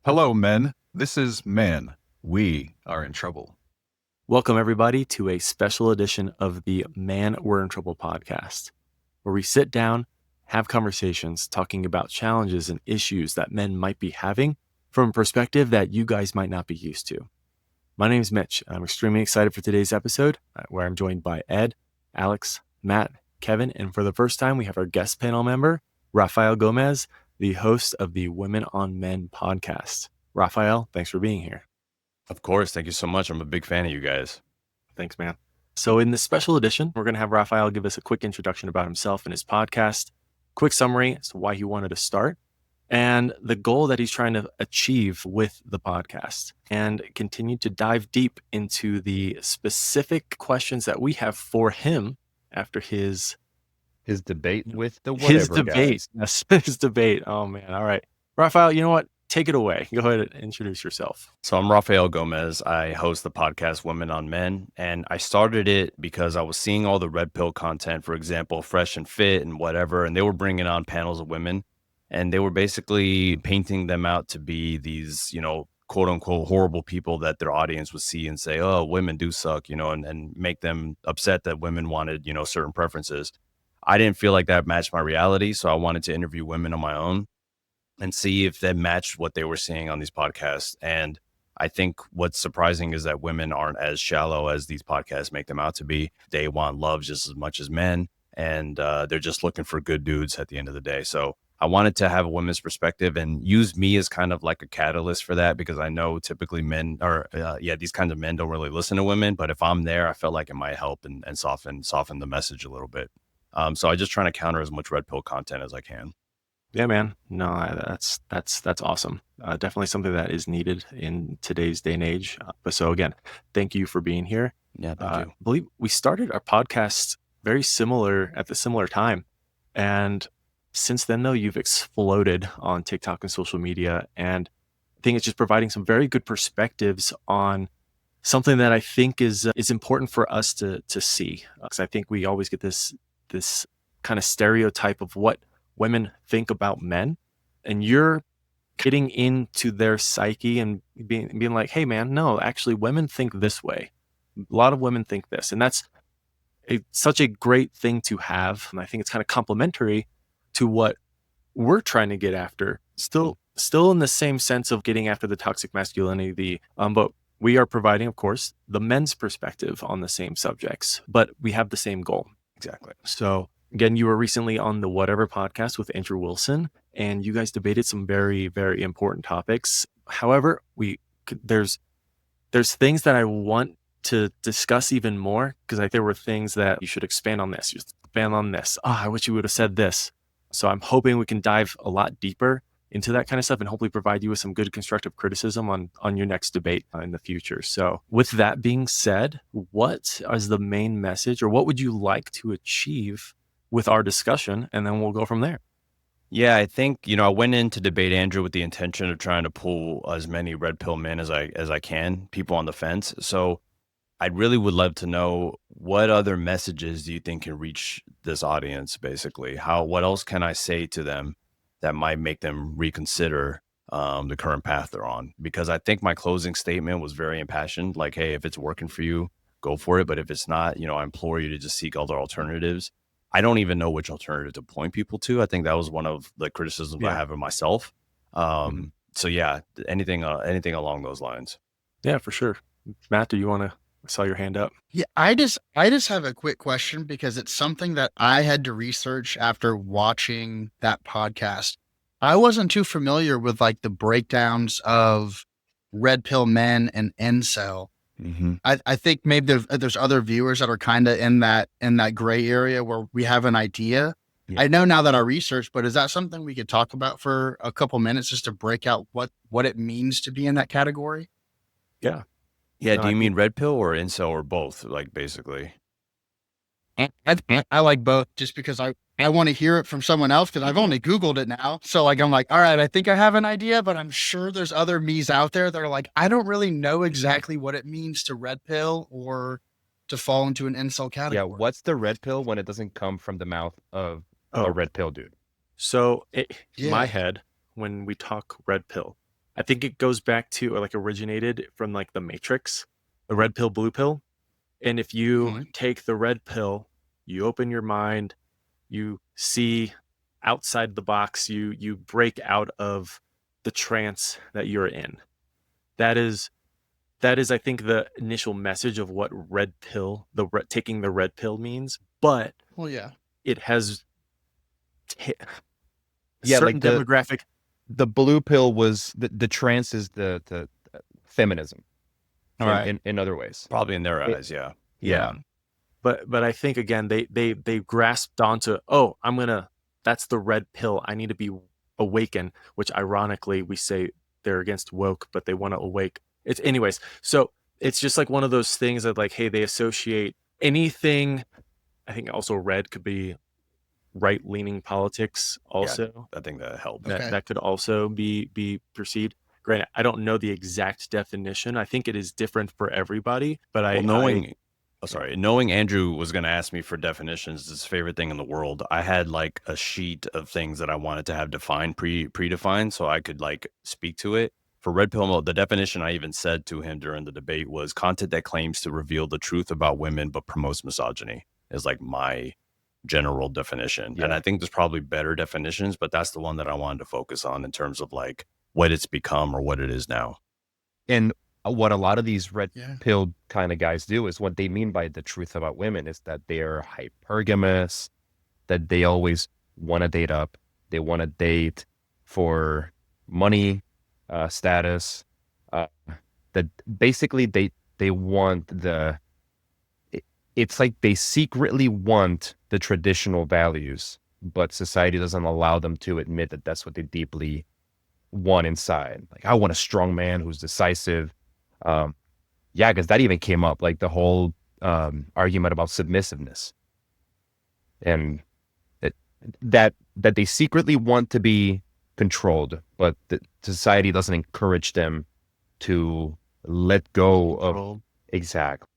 Hello, men. This is Man. We are in trouble. Welcome, everybody, to a special edition of the Man, We're in Trouble podcast, where we sit down, have conversations talking about challenges and issues that men might be having from a perspective that you guys might not be used to. My name is Mitch. I'm extremely excited for today's episode, where I'm joined by Ed, Alex, Matt, Kevin, and for the first time, we have our guest panel member, Rafael Gomez, the host of the Women on Men podcast. Rafael, thanks for being here. Of course. Thank you so much. I'm a big fan of you guys. Thanks, man. So in this special edition, we're going to have Rafael give us a quick introduction about himself and his podcast, quick summary as to why he wanted to start, and the goal that he's trying to achieve with the podcast, and continue to dive deep into the specific questions that we have for him after his debate with the whatever debate. Yes, his debate. Oh, man. All right. Rafael, you know what? Take it away. Go ahead and introduce yourself. So I'm Rafael Gomez. I host the podcast Women on Men, and I started it because I was seeing all the red pill content, for example, Fresh and Fit and whatever, and they were bringing on panels of women, and they were basically painting them out to be these, quote unquote, horrible people that their audience would see and say, oh, women do suck, and make them upset that women wanted, certain preferences. I didn't feel like that matched my reality, so I wanted to interview women on my own and see if that matched what they were seeing on these podcasts. And I think what's surprising is that women aren't as shallow as these podcasts make them out to be. They want love just as much as men, and they're just looking for good dudes at the end of the day. So I wanted to have a women's perspective and use me as kind of like a catalyst for that, because I know typically men these kinds of men don't really listen to women. But if I'm there, I felt like it might help and soften the message a little bit. So I just trying to counter as much red pill content as I can. Yeah, man. No, that's awesome. Definitely something that is needed in today's day and age. But so again, thank you for being here. Yeah, thank you. I believe we started our podcast very similar at the similar time. And since then, though, you've exploded on TikTok and social media. And I think it's just providing some very good perspectives on something that I think is important for us to see. Because I think we always get this kind of stereotype of what women think about men, and you're getting into their psyche and being like, hey man, no, actually women think this way. A lot of women think this, and that's such a great thing to have. And I think it's kind of complementary to what we're trying to get after, still in the same sense of getting after the toxic masculinity, but we are providing, of course, the men's perspective on the same subjects, but we have the same goal. Exactly. So again, you were recently on the Whatever podcast with Andrew Wilson, and you guys debated some very, very important topics. However, there's things that I want to discuss even more, because there were things that you should expand on this. You expand on this. I wish you would have said this. So I'm hoping we can dive a lot deeper into that kind of stuff and hopefully provide you with some good constructive criticism on your next debate in the future. So with that being said, what is the main message, or what would you like to achieve with our discussion? And then we'll go from there. Yeah, I think, I went in to debate Andrew with the intention of trying to pull as many red pill men as I can, people on the fence. So I really would love to know, what other messages do you think can reach this audience, basically? What else can I say to them that might make them reconsider the current path they're on? Because I think my closing statement was very impassioned, like, hey, if it's working for you, go for it. But if it's not, I implore you to just seek other alternatives. I don't even know which alternative to point people to. I think that was one of the criticisms I have of myself. So yeah, anything along those lines. Yeah, for sure. Matt, do you want to? I saw your hand up. Yeah, I just have a quick question, because it's something that I had to research after watching that podcast. I wasn't too familiar with like the breakdowns of red pill men and incel. Mm-hmm. I think maybe there's other viewers that are kind of in that gray area where we have an idea. Yeah. I know now that I researched, but is that something we could talk about for a couple minutes, just to break out what it means to be in that category? Yeah. Yeah. No, do you mean red pill or incel, or both? Like, basically, I like both, just because I want to hear it from someone else, because I've only Googled it now. So like, I'm like, all right, I think I have an idea, but I'm sure there's other me's out there that are like, I don't really know exactly what it means to red pill or to fall into an incel category. Yeah. What's the red pill when it doesn't come from the mouth of a red pill dude? So in my head, when we talk red pill, I think it goes back to, or like originated from like the Matrix, the red pill, blue pill. And if you take the red pill, you open your mind, you see outside the box, you break out of the trance that you're in. That is, I think, the initial message of what red pill, taking the red pill means. But it has certain demographic. The blue pill was the trance is the feminism. In other ways, probably in their eyes, yeah. But I think again they grasped onto, that's the red pill. I need to be awakened, which ironically we say they're against woke, but they want to awake. It's anyways. So it's just like one of those things that like, hey, they associate anything. I think also red could be right-leaning politics also. I think that helped. That could also be perceived. Granted, I don't know the exact definition. I think it is different for everybody, but knowing Andrew was going to ask me for definitions is his favorite thing in the world. I had like a sheet of things that I wanted to have defined, predefined, so I could like speak to it. For red pill mode, the definition I even said to him during the debate was content that claims to reveal the truth about women but promotes misogyny is like my general definition. And I think there's probably better definitions, but that's the one that I wanted to focus on in terms of like what it's become or what it is now. And what a lot of these red pill kind of guys do is what they mean by the truth about women is that they're hypergamous, that they always want to date up. They want to date for money, status, that basically they want it's like they secretly want the traditional values, but society doesn't allow them to admit that that's what they deeply want inside. Like, I want a strong man who's decisive. Because that even came up, like the whole argument about submissiveness, and that they secretly want to be controlled, but the society doesn't encourage them to let go of. Exactly.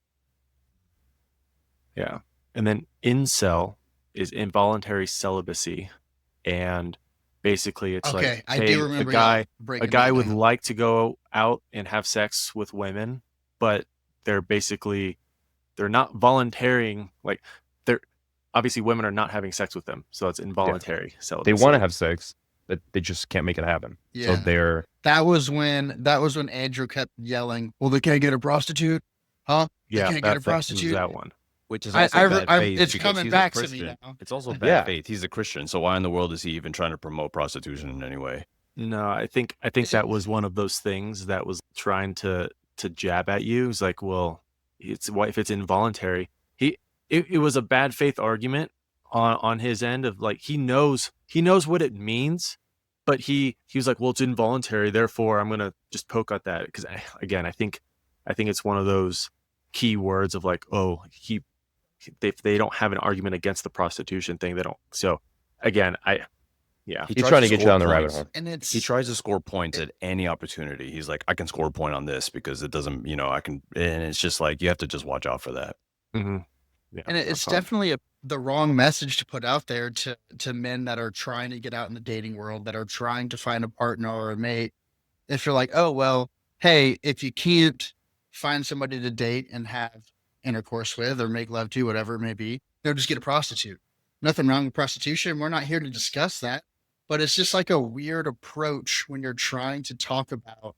Yeah. And then incel is involuntary celibacy, and basically it's like, I do remember a guy would like to go out and have sex with women, but they're not volunteering. Like, they're obviously, women are not having sex with them, so it's involuntary celibacy. They want to have sex, but they just can't make it happen. So that was when Andrew kept yelling, well, they can't get a prostitute, huh? They can't get a prostitute. That one. Which is also bad faith. It's coming back to me now. It's also bad faith. He's a Christian, so why in the world is he even trying to promote prostitution in any way? No, I think that was one of those things that was trying to jab at you. It's like, well, if it's involuntary, it was a bad faith argument on his end of like, he knows what it means, but he was like, well, it's involuntary, therefore I'm gonna just poke at that, because again, I think it's one of those key words of like, if they don't have an argument against the prostitution thing, they don't. So again, he's trying to get you down the rabbit hole. And he tries to score points at any opportunity. He's like, I can score a point on this because it doesn't, I can, and it's just like, you have to just watch out for that. Mm-hmm. Yeah, and it's definitely the wrong message to put out there to men that are trying to get out in the dating world, that are trying to find a partner or a mate. If you're like, oh, well, hey, if you can't find somebody to date and have intercourse with or make love to, whatever it may be, just get a prostitute. Nothing wrong with prostitution. We're not here to discuss that, but it's just like a weird approach when you're trying to talk about,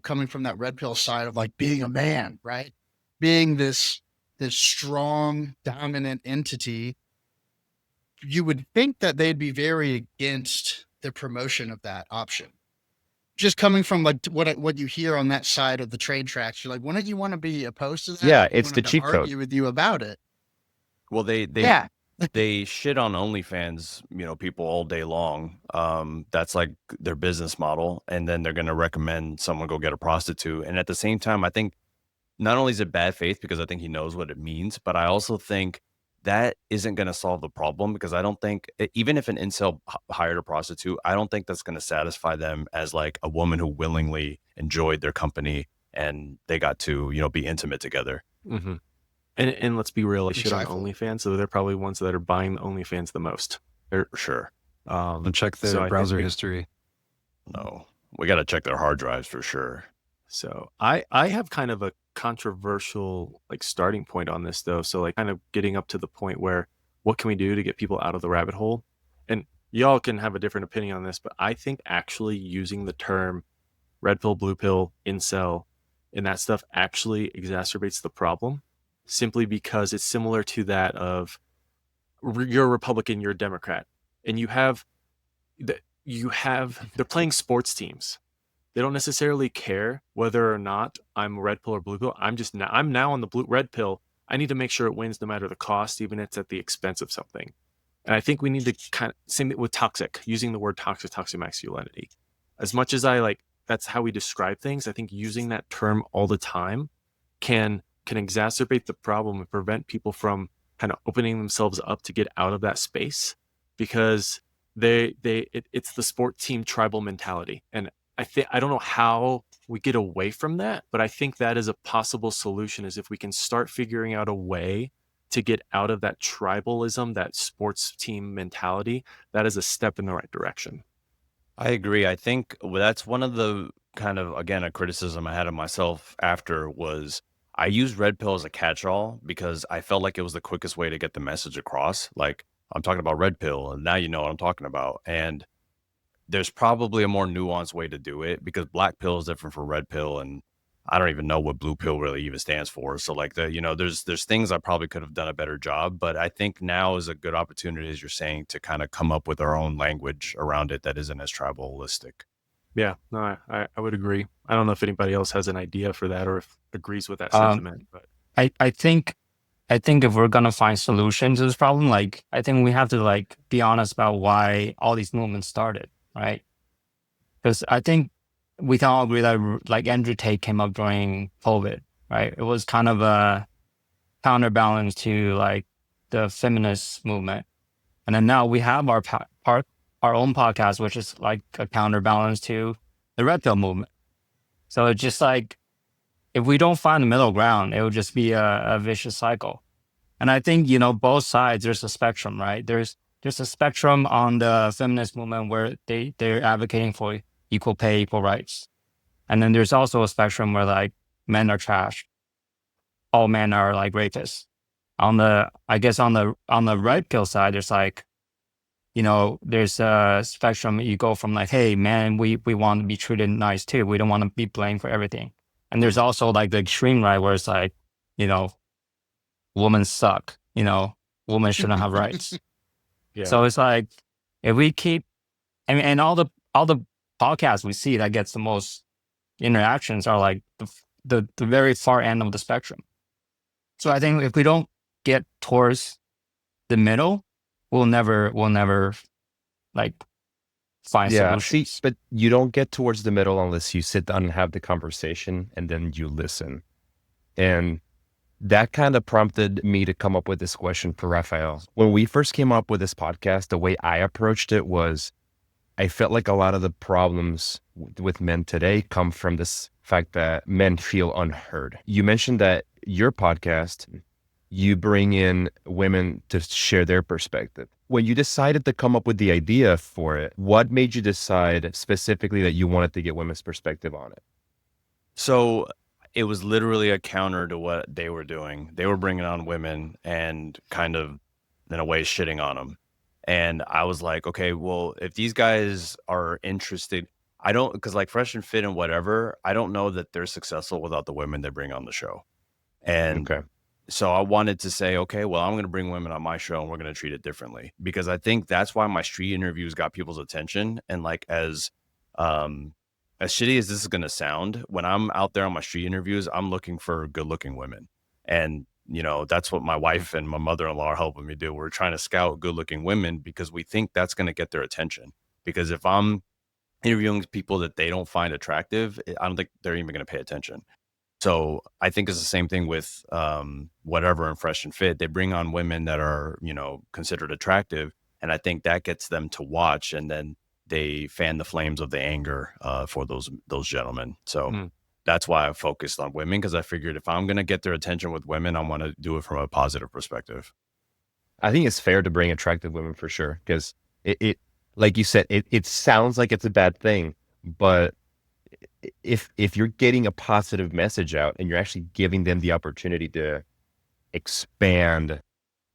coming from that red pill side of like being a man, right? Being this strong, dominant entity. You would think that they'd be very against the promotion of that option. Just coming from like what you hear on that side of the train tracks, you're like, wouldn't you want to be opposed to that? Yeah, it's the cheat code. Argue with you about it. Well, they shit on OnlyFans, people all day long. That's like their business model, and then they're going to recommend someone go get a prostitute. And at the same time, I think not only is it bad faith because I think he knows what it means, but I also think that isn't going to solve the problem, because I don't think, even if an incel hired a prostitute, I don't think that's going to satisfy them as like a woman who willingly enjoyed their company and they got to, be intimate together. Mm-hmm. And let's be real, they shit on OnlyFans, so they're probably ones that are buying the OnlyFans the most. Sure. And check their browser history. No. We got to check their hard drives for sure. So I have kind of a controversial like starting point on this though. So like kind of getting up to the point where what can we do to get people out of the rabbit hole? And y'all can have a different opinion on this, but I think actually using the term red pill, blue pill, incel, and that stuff actually exacerbates the problem simply because it's similar to that of you're a Republican, you're a Democrat, and they're playing sports teams. They don't necessarily care whether or not I'm red pill or blue pill. I'm now on the red pill. I need to make sure it wins no matter the cost, even if it's at the expense of something. And I think we need to kind of same with toxic, using the word toxic masculinity. As much as I like, that's how we describe things. I think using that term all the time can exacerbate the problem and prevent people from kind of opening themselves up to get out of that space because it's the sport team tribal mentality. And I don't know how we get away from that, but I think that is a possible solution is if we can start figuring out a way to get out of that tribalism, that sports team mentality, that is a step in the right direction. I agree. I think that's one of the kind of, again, a criticism I had of myself after was I used red pill as a catch-all because I felt like it was the quickest way to get the message across. Like, I'm talking about red pill, and now you know what I'm talking about. And there's probably a more nuanced way to do it because black pill is different from red pill, and I don't even know what blue pill really even stands for. So like there's things I probably could have done a better job, but I think now is a good opportunity, as you're saying, to kind of come up with our own language around it that isn't as tribalistic. Yeah, no, I would agree. I don't know if anybody else has an idea for that or if agrees with that sentiment, but I think if we're gonna find solutions to this problem, like I think we have to like be honest about why all these movements started, right? Because I think we can all agree that like Andrew Tate came up during COVID, right? It was kind of a counterbalance to like the feminist movement, and then now we have our own podcast, which is like a counterbalance to the red pill movement. So it's just like if we don't find the middle ground, it will just be a vicious cycle. And I think both sides. There's a spectrum, right? There's a spectrum on the feminist movement where they're advocating for equal pay, equal rights. And then there's also a spectrum where like men are trash. All men are like rapists. On the red pill side, there's like, there's a spectrum. You go from like, hey, man, we want to be treated nice too. We don't want to be blamed for everything. And there's also like the extreme right where it's like, women suck, women shouldn't have rights. yeah. So it's like, if we keep, and all the podcasts we see that gets the most interactions are like the very far end of the spectrum. So I think if we don't get towards the middle, we'll never like find solutions. See, but you don't get towards the middle unless you sit down and have the conversation and then you listen. And that kind of prompted me to come up with this question for Raphael. When we first came up with this podcast, the way I approached it was I felt like a lot of the problems with men today come from this fact that men feel unheard. You mentioned that your podcast, you bring in women to share their perspective. When you decided to come up with the idea for it, what made you decide specifically that you wanted to get women's perspective on it? So it was literally a counter to what they were doing. They were bringing on women and kind of, in a way, shitting on them. And I was like, okay, well, if these guys are interested, because like Fresh and Fit and whatever, I don't know that they're successful without the women they bring on the show. And so I wanted to say, okay, well, I'm going to bring women on my show and we're going to treat it differently, because I think that's why my street interviews got people's attention. And like, as shitty as this is going to sound, when I'm out there on my street interviews, I'm looking for good looking women. And that's what my wife and my mother-in-law are helping me do. We're trying to scout good-looking women because we think that's going to get their attention. Because if I'm interviewing people that they don't find attractive, I don't think they're even going to pay attention. So I think it's the same thing with whatever in Fresh and Fit. They bring on women that are, considered attractive. And I think that gets them to watch, and then they fan the flames of the anger for those gentlemen. So that's why I focused on women, because I figured if I'm going to get their attention with women, I want to do it from a positive perspective. I think it's fair to bring attractive women for sure, because it like you said, it sounds like it's a bad thing, But if you're getting a positive message out and you're actually giving them the opportunity to expand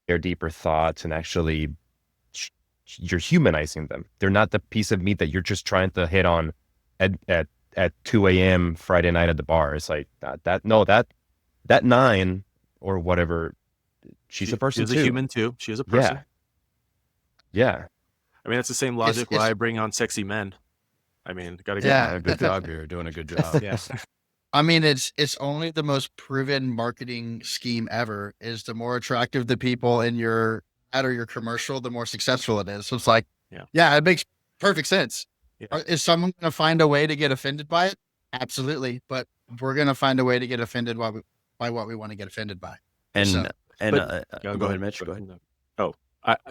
their deeper thoughts and actually you're humanizing them. They're not the piece of meat that you're just trying to hit on at 2 a.m. Friday night at the bar. It's like that 9 or whatever, she's a person She's a too. human too. She is a person. Yeah. I mean, that's the same logic why I bring on sexy men. I mean, got to get Yeah. Good job here, doing a good job. yeah. I mean, it's only the most proven marketing scheme ever. Is the more attractive the people in your ad or your commercial, the more successful it is. So it's like, yeah, it makes perfect sense. Yeah. Is someone going to find a way to get offended by it? Absolutely, but we're going to find a way to get offended by what we want to get offended by. And So- go ahead, Mitch. Go ahead. Oh,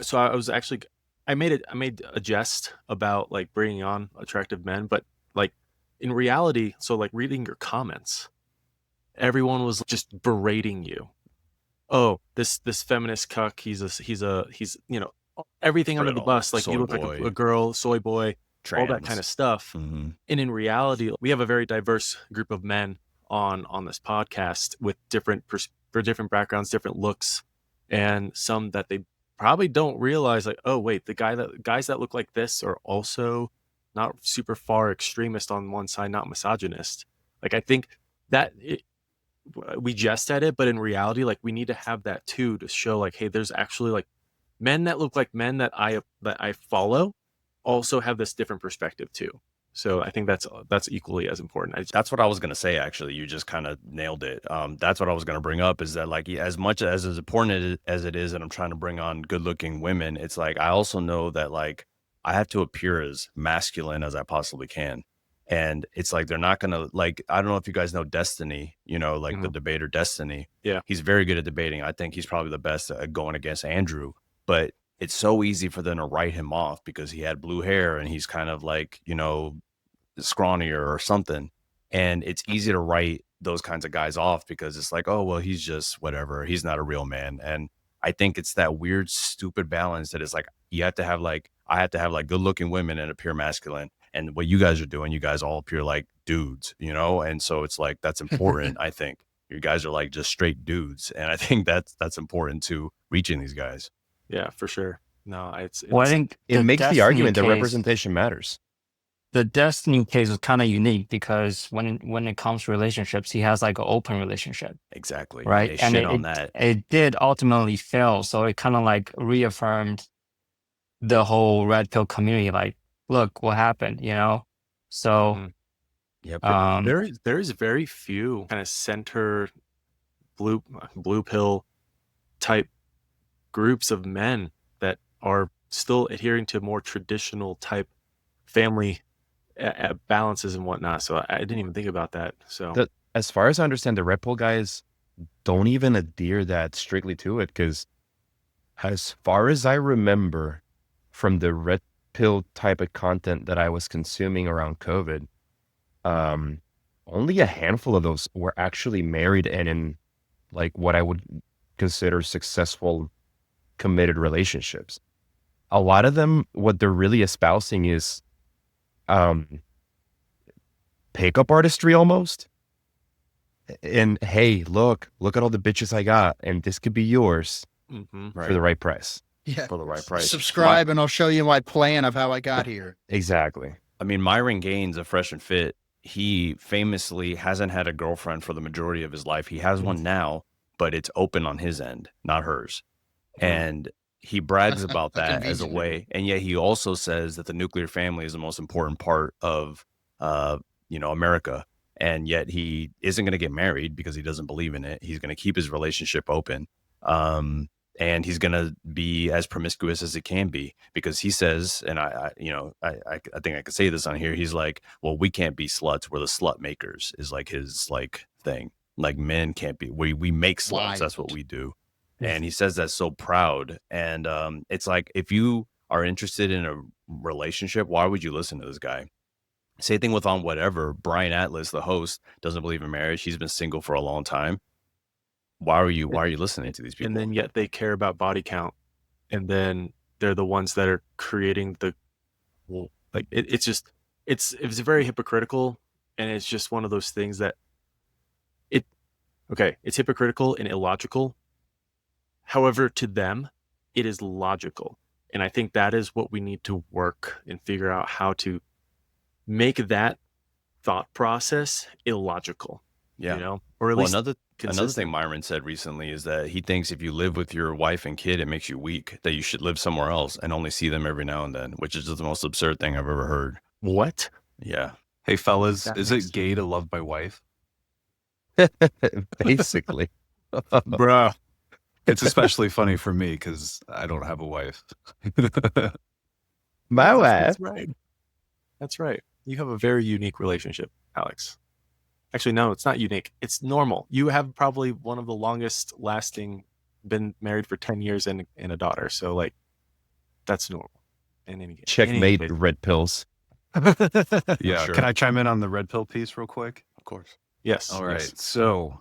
so I was actually, I made a jest about like bringing on attractive men, but like in reality, so like reading your comments, everyone was just berating you. Oh, this feminist cuck, he's you know, everything under the Brittle, bus. Like soy you look boy. like a girl, soy boy, all that kind of stuff. Mm-hmm. And in reality, we have a very diverse group of men on this podcast with different backgrounds, different looks, and some that they probably don't realize. Like, oh wait, the guys that look like this are also not super far extremist on one side, not misogynist. Like I think that we jest at it, but in reality, like we need to have that too to show like, hey, there's actually like men that look like men that I follow also have this different perspective too. So I think that's equally as important. That's what I was going to say, actually. You just kind of nailed it. That's what I was going to bring up, is that like as much as important as it is that I'm trying to bring on good looking women, it's like I also know that like I have to appear as masculine as I possibly can. And it's like they're not going to, like, I don't know if you guys know Destiny, you know, like the debater Destiny. Yeah. He's very good at debating. I think he's probably the best at going against Andrew. But it's so easy for them to write him off because he had blue hair and he's kind of like, you know, scrawnier or something. And it's easy to write those kinds of guys off because it's like, oh, well, he's just whatever. He's not a real man. And I think it's that weird, stupid balance that is like, you have to have like, I have to have like good looking women and appear masculine. And what you guys are doing, you guys all appear like dudes, you know? And so it's like, that's important. I think you guys are like just straight dudes. And I think that's important to reaching these guys. Yeah, for sure. No, it's Well, I think It makes the argument that case, representation matters. the Destiny case is kind of unique because when it comes to relationships, he has like an open relationship, Exactly. right? They And shit on that. it did ultimately fail. So it kind of like reaffirmed the whole red pill community. Like, look what happened, you know? So Yeah, there is very few kind of center blue pill type groups of men that are still adhering to more traditional type family balances and whatnot. So I didn't even think about that. So As far as I understand, the red pill guys don't even adhere that strictly to it, because as far as I remember from the red pill type of content that I was consuming around COVID, only a handful of those were actually married and in like what I would consider successful committed relationships. A lot of them, what they're really espousing is pickup artistry almost. And hey, look at all the bitches I got, and this could be yours for the right price. Yeah. For the right price. Subscribe and I'll show you my plan of how I got here. Exactly. I mean, Myron Gaines of Fresh and Fit, he famously hasn't had a girlfriend for the majority of his life. He has one now, but it's open on his end, not hers. And he brags about that as a way. And yet he also says that the nuclear family is the most important part of, America. And yet he isn't going to get married because he doesn't believe in it. He's going to keep his relationship open. And he's going to be as promiscuous as it can be, because he says, and I think I could say this on here. He's like, well, we can't be sluts. We're the slut makers, is like his like thing. Like men can't be, we make sluts. Why? That's what we do. And he says that so proud. And it's like, if you are interested in a relationship, why would you listen to this guy? Same thing with On Whatever. Brian Atlas, the host, doesn't believe in marriage. He's been single for a long time. Why are you listening to these people? And then yet they care about body count, and then they're the ones that are creating the, like it's just, it's very hypocritical, and it's just one of those things that it's hypocritical and illogical. However, to them, it is logical. And I think that is what we need to work and figure out how to make that thought process illogical, Yeah. you know, or at Well, least another consistent. thing Myron said recently is that he thinks if you live with your wife and kid, it makes you weak, that you should live somewhere else and only see them every now and then, which is just the most absurd thing I've ever heard. What? Yeah. Hey, fellas, That is makes it gay to love my wife? Basically. Bruh. It's especially funny for me because I don't have a wife. My wife. That's right. That's right. You have a very unique relationship, Alex. Actually, no, it's not unique. It's normal. You have probably one of the longest lasting, been married for 10 years and a daughter. So, like, that's normal. In any case. Checkmate red pills. Yeah. Sure. Can I chime in on the red pill piece real quick? Of course. Yes. All right. yes. So,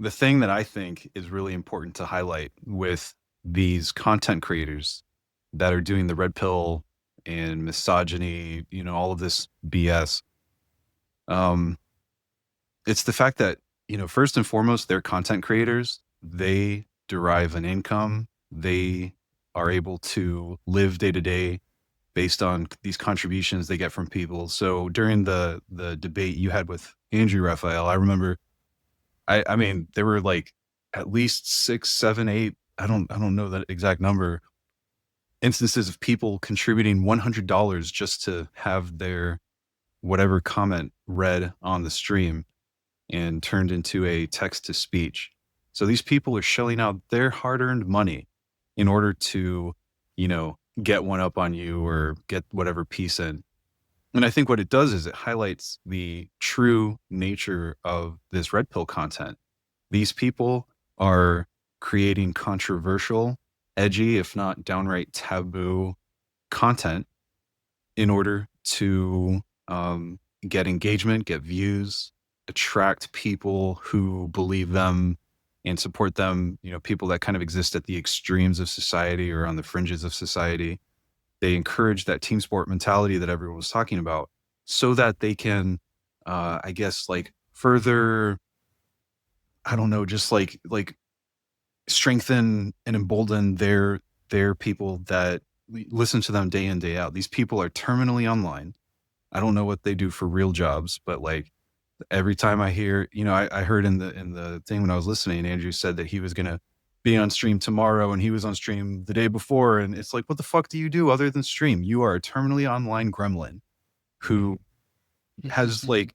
the thing that I think is really important to highlight with these content creators that are doing the red pill and misogyny, you know, all of this BS, it's the fact that, you know, first and foremost, they're content creators. They derive an income. They are able to live day to day based on these contributions they get from people. So during the debate you had with Andrew Raphael, I remember, I mean, there were like at least 6, 7, 8, I don't know that exact number, instances of people contributing $100 just to have their whatever comment read on the stream and turned into a text to speech. So these people are shelling out their hard-earned money in order to, you know, get one up on you or get whatever piece in. And I think what it does is it highlights the true nature of this red pill content. These people are creating controversial, edgy, if not downright taboo content in order to get engagement, get views, attract people who believe them and support them, you know, people that kind of exist at the extremes of society or on the fringes of society. They encourage that team sport mentality that everyone was talking about so that they can, I guess, like further, I don't know, just like strengthen and embolden their people that listen to them day in, day out. These people are terminally online. I don't know what they do for real jobs, but like every time I hear, you know, I heard in the thing when I was listening, Andrew said that he was going to be on stream tomorrow and he was on stream the day before. And it's like, what the fuck do you do other than stream? You are a terminally online gremlin who has like,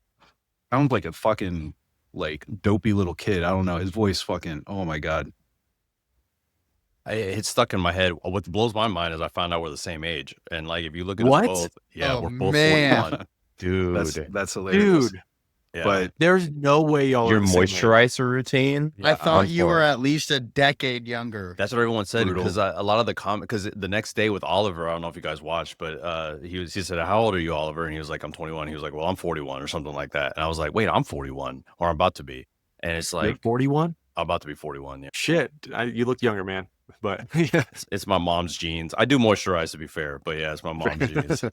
sounds like a fucking like dopey little kid. I don't know. His voice fucking, oh my God. It's stuck in my head. What blows my mind is I found out we're the same age. And like, if you look at What? us both, yeah, Oh, we're both man. 41. Dude. That's hilarious. Dude, Yeah. But there's no way y'all Your are the same age. moisturizer routine? Yeah, I thought you on were point. at least a decade younger. That's what everyone said Brutal. because a lot of the comment, because the next day with Oliver, I don't know if you guys watched, but he said, "How old are you, Oliver?" And he was like, "I'm 21." He was like, "Well, I'm 41 or something like that." And I was like, "Wait, I'm 41 or I'm about to be." And it's You're like, 41? I'm about to be 41. Yeah, Shit. You look younger, man. But yeah. it's my mom's genes. I do moisturize to be fair, but yeah, it's my mom's genes.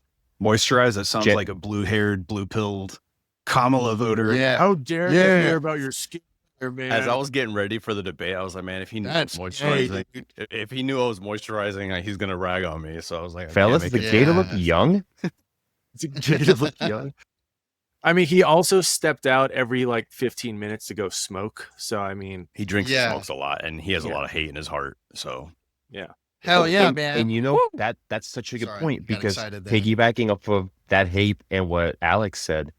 moisturize, that sounds Jet- like a blue-haired, blue-pilled Kamala voter. Yeah. How dare you Yeah. hear about your skin, man? As I was getting ready for the debate, I was like, man, if he knew I was That's moisturizing, gay, if he knew I was moisturizing, he's gonna rag on me. So I was like, I Fellas, can't the make it. gay to look Yeah. young? look young. I mean, he also stepped out every like 15 minutes to go smoke. So, I mean, He drinks Yeah. and smokes a lot, and he has a Yeah. lot of hate in his heart. So Hell yeah, and, man. And you know, that's such a good Sorry, point got because excited there. piggybacking off of that hate and what Alex said,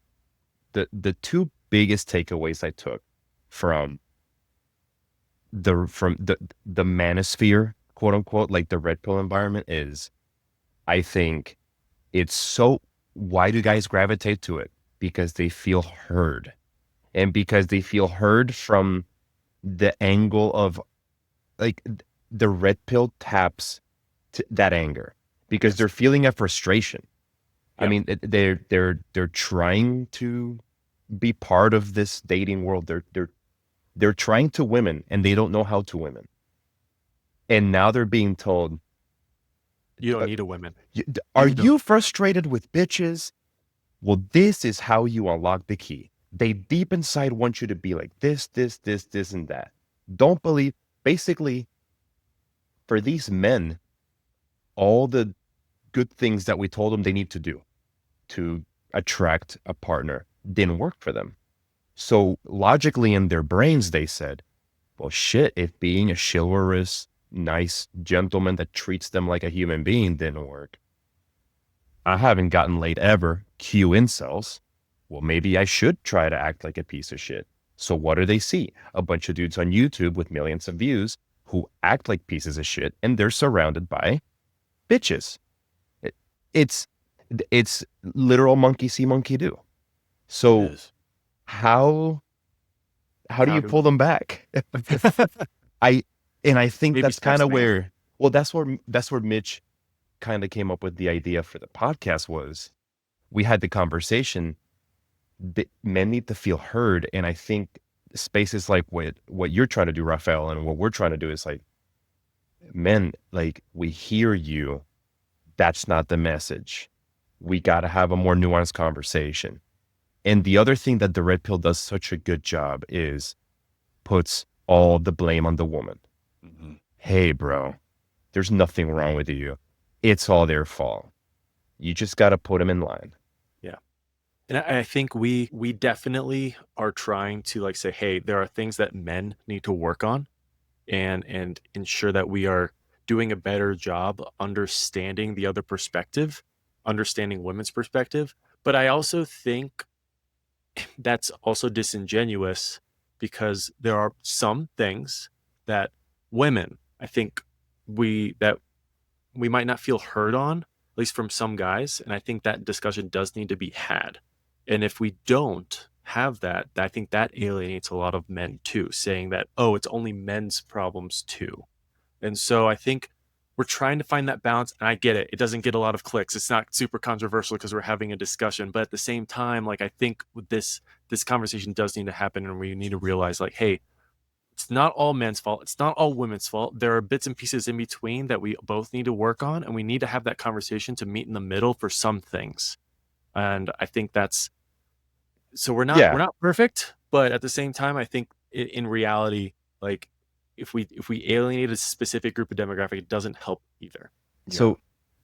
the two biggest takeaways I took from the manosphere, quote unquote, like the red pill environment is, I think it's so, why do guys gravitate to it? Because they feel heard. And because they feel heard from the angle of like the red pill taps to that anger because they're feeling a frustration. I Yeah. mean, they're trying to be part of this dating world. They're trying to women and they don't know how to women. And now they're being told, You don't need a women. Are You don't. you frustrated with bitches? Well, this is how you unlock the key. They deep inside want you to be like this, and that. Don't believe. Basically, for these men, all the good things that we told them they need to do to attract a partner didn't work for them. So logically in their brains, they said, well, shit, if being a chivalrous, nice gentleman that treats them like a human being didn't work, I haven't gotten laid ever, cue incels. Well, maybe I should try to act like a piece of shit. So what do they see? A bunch of dudes on YouTube with millions of views who act like pieces of shit, and they're surrounded by bitches. It's literal monkey see, monkey do. So how do you pull them back? I think Baby that's steps, kind of man. where, well, that's where Mitch kind of came up with the idea for the podcast. Was we had the conversation that men need to feel heard, and I think spaces like what you're trying to do, Raphael, and what we're trying to do is like, men, like, we hear you. That's not the message. We got to have a more nuanced conversation. And the other thing that the red pill does such a good job is puts all the blame on the woman. Mm-hmm. Hey, bro, there's nothing wrong with you. It's all their fault. You just got to put them in line. Yeah. And I think we definitely are trying to like say, hey, there are things that men need to work on and ensure that we are doing a better job understanding the other perspective, understanding women's perspective. But I also think that's also disingenuous because there are some things that women, I think we might not feel heard on, at least from some guys. And I think that discussion does need to be had. And if we don't have that, I think that alienates a lot of men too, saying that, oh, it's only men's problems too. And so I think we're trying to find that balance. And I get it. It doesn't get a lot of clicks. It's not super controversial because we're having a discussion. But at the same time, like, I think with this conversation does need to happen. And we need to realize, like, hey, it's not all men's fault. It's not all women's fault. There are bits and pieces in between that we both need to work on. And we need to have that conversation to meet in the middle for some things. And I think that's, so we're not perfect, but at the same time, I think in reality, like, if we alienate a specific group of demographic, it doesn't help either. So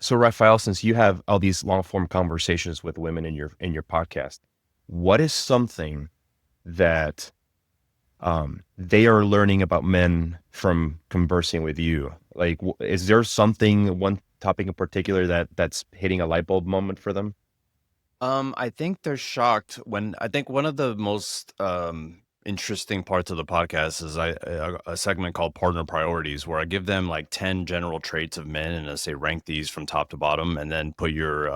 Raphael, since you have all these long form conversations with women in your podcast, what is something that they are learning about men from conversing with you? Like, is there one topic in particular that's hitting a light bulb moment for them? I think they're shocked I think one of the most interesting parts of the podcast is a segment called Partner Priorities, where I give them like 10 general traits of men and I say rank these from top to bottom, and then put your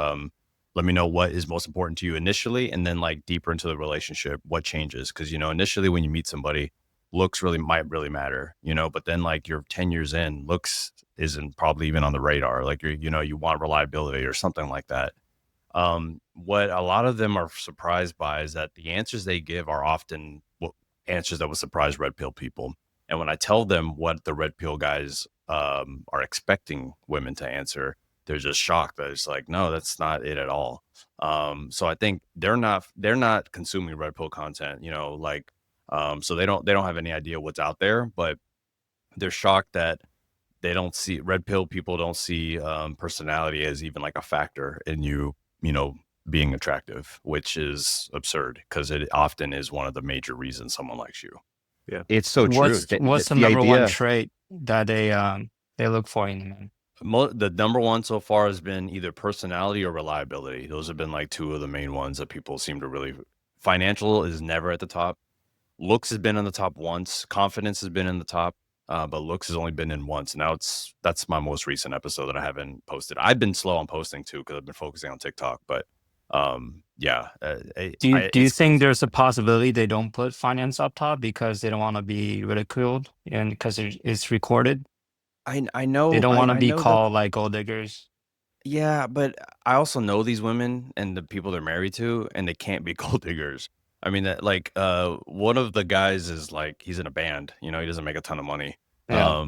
let me know what is most important to you initially, and then like deeper into the relationship, what changes. Because initially when you meet somebody, looks might really matter, but then like you're 10 years in, looks isn't probably even on the radar. Like you want reliability or something like that. What a lot of them are surprised by is that the answers they give are often answers that would surprise red pill people. And when I tell them what the red pill guys are expecting women to answer, they're just shocked that it's like, no, that's not it at all. So I think they're not consuming red pill content, so they don't have any idea what's out there, but they're shocked that they don't see red pill people don't see personality as even like a factor in being attractive, which is absurd because it often is one of the major reasons someone likes you. Yeah, it's so true. What's the number one trait that they look for in men? The number one so far has been either personality or reliability. Those have been like two of the main ones that people seem to really. Financial is never at the top. Looks has been in the top once. Confidence has been in the top. But looks has only been in once. Now that's my most recent episode that I haven't posted. I've been slow on posting too because I've been focusing on TikTok. But yeah. Do you think there's a possibility they don't put finance up top because they don't want to be ridiculed and because it's recorded? I know they don't want to be know called like gold diggers. Yeah, but I also know these women and the people they're married to, and they can't be gold diggers. I mean, that like one of the guys is like he's in a band, he doesn't make a ton of money. Yeah.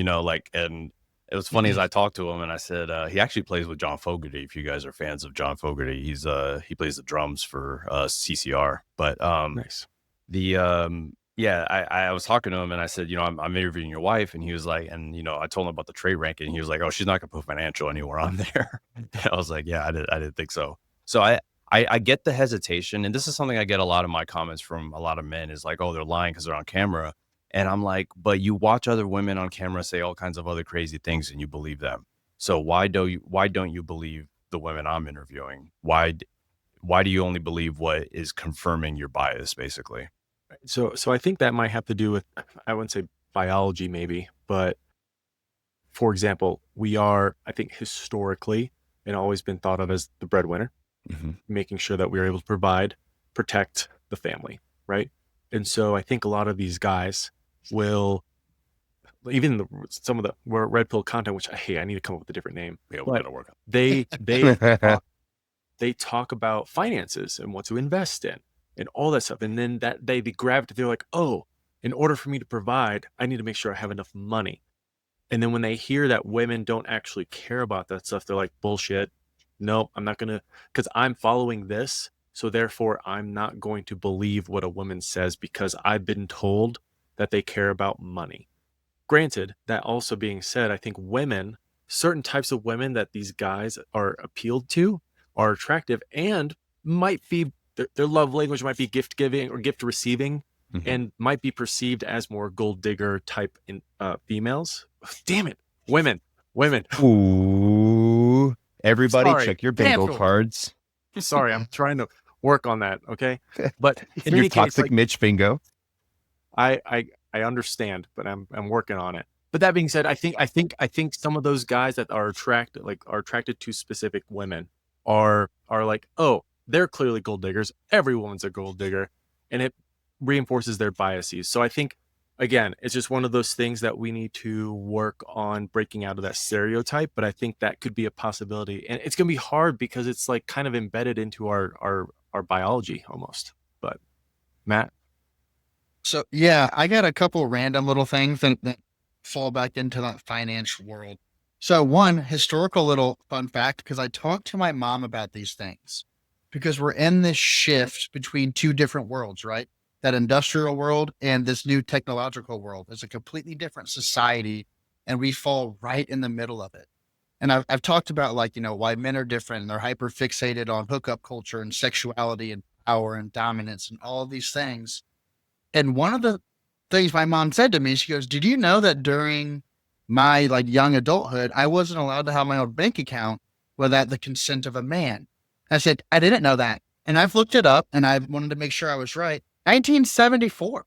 Like and It was funny as I talked to him and I said, he actually plays with John Fogerty. If you guys are fans of John Fogerty, he plays the drums for CCR. But Nice. I was talking to him and I said, I'm interviewing your wife, and he was like, and I told him about the trait ranking. He was like, oh, she's not gonna put financial anywhere on there. And I was like, yeah, I didn't think so. So I get the hesitation, and this is something I get a lot of my comments from a lot of men is like, oh, they're lying because they're on camera. And I'm like, but you watch other women on camera say all kinds of other crazy things and you believe them. So why don't you believe the women I'm interviewing? Why do you only believe what is confirming your bias, basically? So I think that might have to do with, I wouldn't say biology maybe, but for example, we are, I think historically and always been thought of as the breadwinner, making sure that we are able to provide, protect the family, right? And so I think a lot of these guys will, even some of the red pill content, which I need to come up with a different name. Yeah, we're gonna work on. They talk about finances and what to invest in and all that stuff. And then that they gravitate, they're like, oh, in order for me to provide, I need to make sure I have enough money. And then when they hear that women don't actually care about that stuff, they're like, bullshit. No, I'm not gonna, because I'm following this. So therefore, I'm not going to believe what a woman says because I've been told that they care about money. Granted, that also being said, I think women, certain types of women that these guys are appealed to are attractive and might be, their love language might be gift giving or gift receiving, and might be perceived as more gold digger type females. Damn it. Women. Ooh. Everybody Sorry. check your bingo Careful. cards. Sorry, I'm trying to work on that. Okay. But in Your any case, toxic like, Mitch bingo. I understand, but I'm working on it. But that being said, I think some of those guys that are attracted to specific women are like, oh, they're clearly gold diggers. Every woman's a gold digger, and it reinforces their biases. So I think, again, it's just one of those things that we need to work on breaking out of that stereotype. But I think that could be a possibility, and it's gonna be hard because it's like kind of embedded into our biology almost. But Matt. So yeah, I got a couple random little things that fall back into that financial world. So one historical little fun fact, because I talked to my mom about these things, because we're in this shift between two different worlds, right? That industrial world and this new technological world. It's a completely different society, and we fall right in the middle of it. And I've talked about why men are different and they're hyper fixated on hookup culture and sexuality and power and dominance and all of these things. And one of the things my mom said to me, she goes, did you know that during my young adulthood, I wasn't allowed to have my own bank account without the consent of a man? I said, I didn't know that. And I've looked it up and I wanted to make sure I was right. 1974.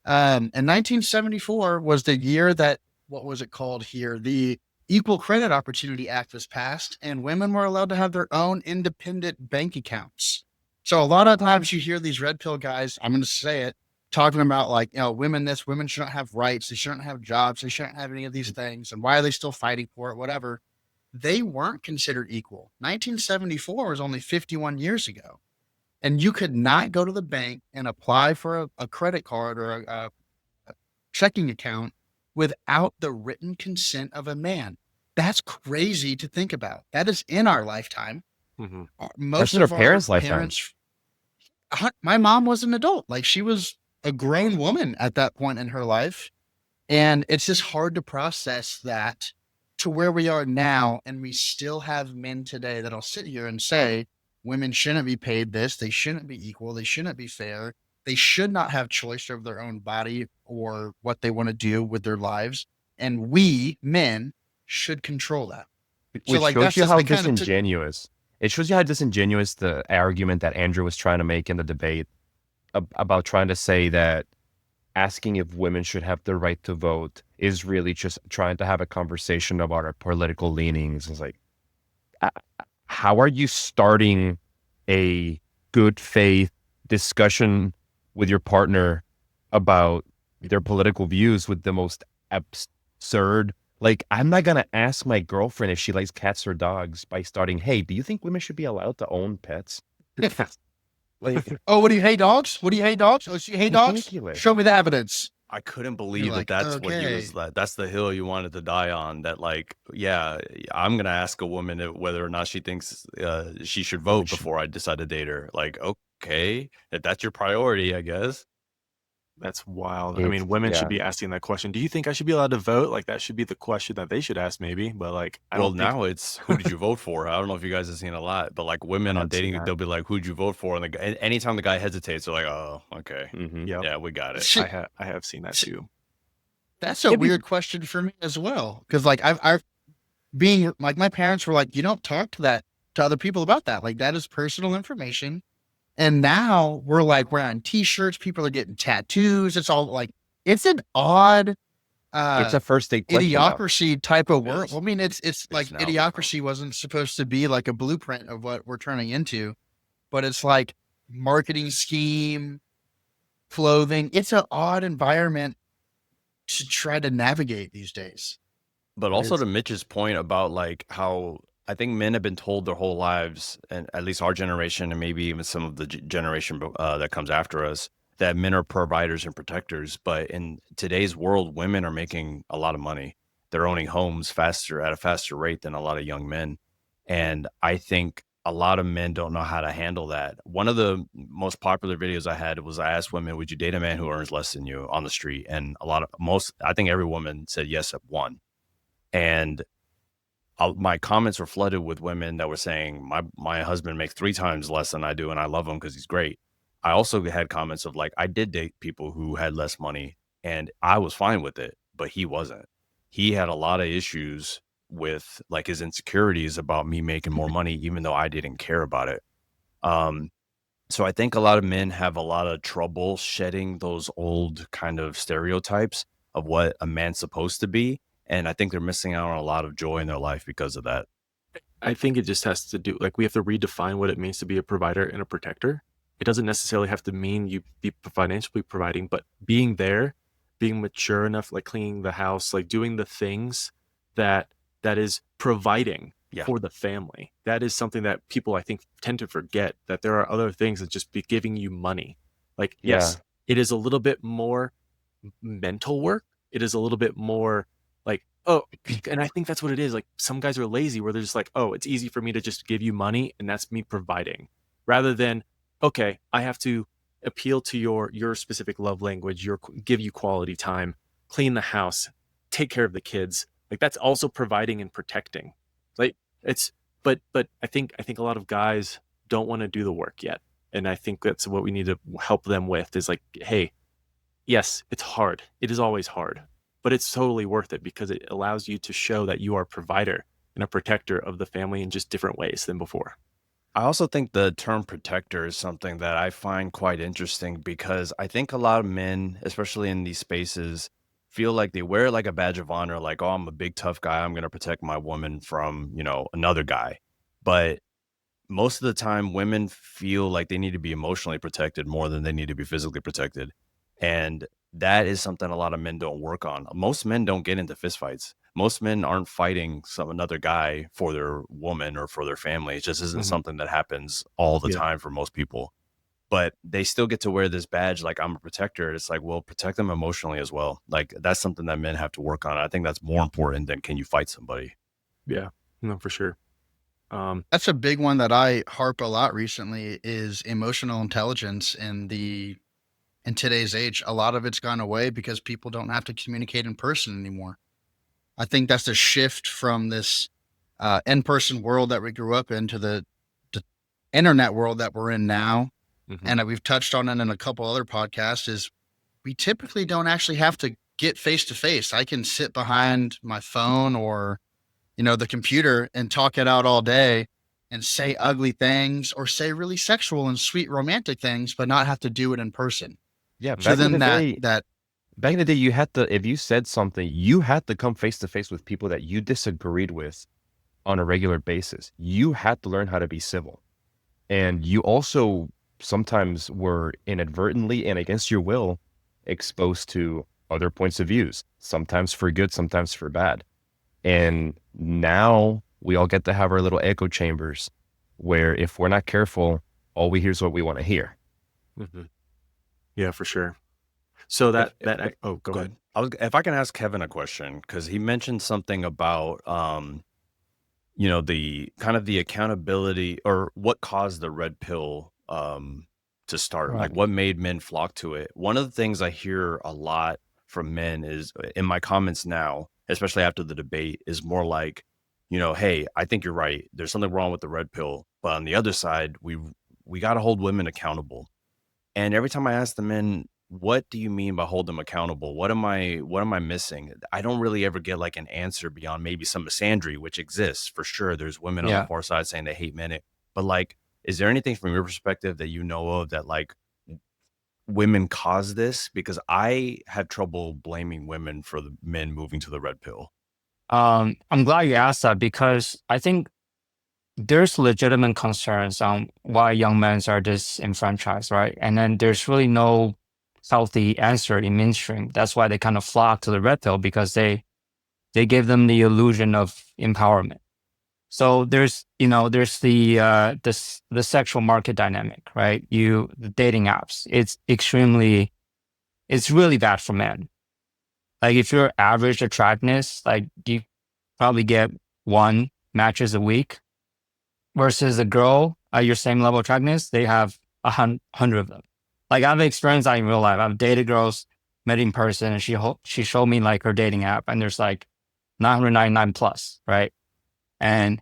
And 1974 was the year that, what was it called here? The Equal Credit Opportunity Act was passed, and women were allowed to have their own independent bank accounts. So a lot of times you hear these red pill guys, I'm going to say it, talking about women shouldn't have rights. They shouldn't have jobs. They shouldn't have any of these things. And why are they still fighting for it? Whatever. They weren't considered equal. 1974 was only 51 years ago. And you could not go to the bank and apply for a credit card or a checking account without the written consent of a man. That's crazy to think about. That is in our lifetime. Most in of our parents' lifetime. parents, my mom was an adult. She was a grown woman at that point in her life. And it's just hard to process that to where we are now. And we still have men today that'll sit here and say, women shouldn't be paid this. They shouldn't be equal. They shouldn't be fair. They should not have choice over their own body or what they want to do with their lives. And we, men, should control that. Which shows you how disingenuous. It shows you how disingenuous the argument that Andrew was trying to make in the debate about trying to say that asking if women should have the right to vote is really just trying to have a conversation about our political leanings. It's like, how are you starting a good faith discussion with your partner about their political views with the most absurd? I'm not going to ask my girlfriend if she likes cats or dogs by starting, hey, do you think women should be allowed to own pets? Oh, what do you hate dogs? What do you hate dogs? Oh, so you hate dogs? Ridiculous. Show me the evidence. I couldn't believe like, that's what he okay. was like. That's the hill you wanted to die on. That like, yeah, I'm gonna ask a woman whether or not she thinks she should vote before I decide to date her. Like, okay, if that's your priority, I guess. That's wild. I It's mean, women should yeah. be asking that question. Do you think I should be allowed to vote? Like, that should be the question that they should ask, maybe. But like, I Well, don't think now it's who did you vote for? I don't know if you guys have seen a lot, but like I women on haven't seen dating, that. they'll be like, "Who'd you vote for?" And anytime the guy hesitates, they're like, "Oh, okay, Mm-hmm. Yep, yeah, we got it." Shit, I have seen that shit, too. that's a Yeah, but weird question for me as well. Because like I've being like my parents were like, you don't talk to other people about that. Like that is personal information. And now we're like wearing t-shirts, people are getting tattoos. It's all like it's an odd it's a first date question now. idiocracy type of It world. is. I mean, it's It's like now become. idiocracy wasn't supposed to be like a blueprint of what we're turning into, but it's like marketing scheme, clothing. It's an odd environment to try to navigate these days. But But also it's to Mitch's point about like how I think men have been told their whole lives, and at least our generation, and maybe even some of the generation that comes after us, that men are providers and protectors. But in today's world, women are making a lot of money. They're owning homes faster at a faster rate than a lot of young men. And I think a lot of men don't know how to handle that. One of the most popular videos I had was I asked women, "Would you date a man who earns less than you on the street?" And I think every woman said yes at one. And my comments were flooded with women that were saying, my husband makes 3 times less than I do, and I love him because he's great. I also had comments of like, I did date people who had less money, and I was fine with it, but he wasn't. He had a lot of issues with like his insecurities about me making more money, even though I didn't care about it. Um, so I think a lot of men have a lot of trouble shedding those old kind of stereotypes of what a man's supposed to be. And I think they're missing out on a lot of joy in their life because of that. I think it just has to do like we have to redefine what it means to be a provider and a protector. It doesn't necessarily have to mean you be financially providing, but being there, being mature enough, like cleaning the house, like doing the things that is providing Yeah. for the family. That is something that people I think tend to forget, that there are other things that just be giving you money. Like, Yeah. yes, it is a little bit more mental work. It is a little bit more like, oh, and I think that's what it is. Like some guys are lazy where they're just like, oh, it's easy for me to just give you money and that's me providing, rather than, okay, I have to appeal to your specific love language, give you quality time, clean the house, take care of the kids. Like that's also providing and protecting. Like it's but I think a lot of guys don't want to do the work yet. And I think that's what we need to help them with is like, hey, yes, it's hard. It is always hard, but it's totally worth it because it allows you to show that you are a provider and a protector of the family in just different ways than before. I also think the term protector is something that I find quite interesting because I think a lot of men, especially in these spaces, feel like they wear it like a badge of honor, like, oh, I'm a big tough guy. I'm going to protect my woman from, another guy. But most of the time, women feel like they need to be emotionally protected more than they need to be physically protected. And that is something a lot of men don't work on. Most men don't get into fistfights. Most men aren't fighting another guy for their woman or for their family. It just isn't Mhm. something that happens all the Yeah. time for most people. But they still get to wear this badge like I'm a protector. It's like, well, protect them emotionally as well. Like that's something that men have to work on. I think that's more important than can you fight somebody. Yeah, no, for sure. that's a big one that I harp a lot recently is emotional intelligence in today's age. A lot of it's gone away because people don't have to communicate in person anymore. I think that's the shift from this in-person world that we grew up into the internet world that we're in now. Mhm. And we've touched on it in a couple other podcasts is we typically don't actually have to get face to face. I can sit behind my phone or, the computer and talk it out all day and say ugly things or say really sexual and sweet romantic things, but not have to do it in person. Yeah. So Back in the then day, that you had to, if you said something, you had to come face to face with people that you disagreed with on a regular basis. You had to learn how to be civil. And you also sometimes were inadvertently and against your will exposed to other points of views, sometimes for good, sometimes for bad. And now we all get to have our little echo chambers where if we're not careful, all we hear is what we want to hear. Mhm. Yeah, for sure. So If, go go ahead. ahead. If I can ask Kevin a question, because he mentioned something about you know, the kind of the accountability or what caused the red pill to start, like Right. what made men flock to it. One of the things I hear a lot from men is in my comments now, especially after the debate, is more like, you know, hey, I think you're right. There's something wrong with the red pill. But on the other side, we got to hold women accountable. And every time I ask the men, what do you mean by hold them accountable? What am I missing? I don't really ever get like an answer beyond maybe some misandry, which exists for sure. There's women on the Yeah. far side saying they hate men. But like, is there anything from your perspective that you know of that like women cause this? Because I have trouble blaming women for the men moving to the red pill. I'm glad you asked that because I think there's legitimate concerns on why young men are disenfranchised, right? And then there's really no healthy answer in mainstream. That's why they kind of flock to the red pill because they give them the illusion of empowerment. So there's the sexual market dynamic, right? The dating apps. It's really bad for men. Like if you're average attractiveness, like you probably get one matches a week versus a girl at your same level of attractiveness, they have 100 of them. Like I've experienced that in real life. I've dated girls, met in person, and she showed me like her dating app, and there's like 999 plus, right? And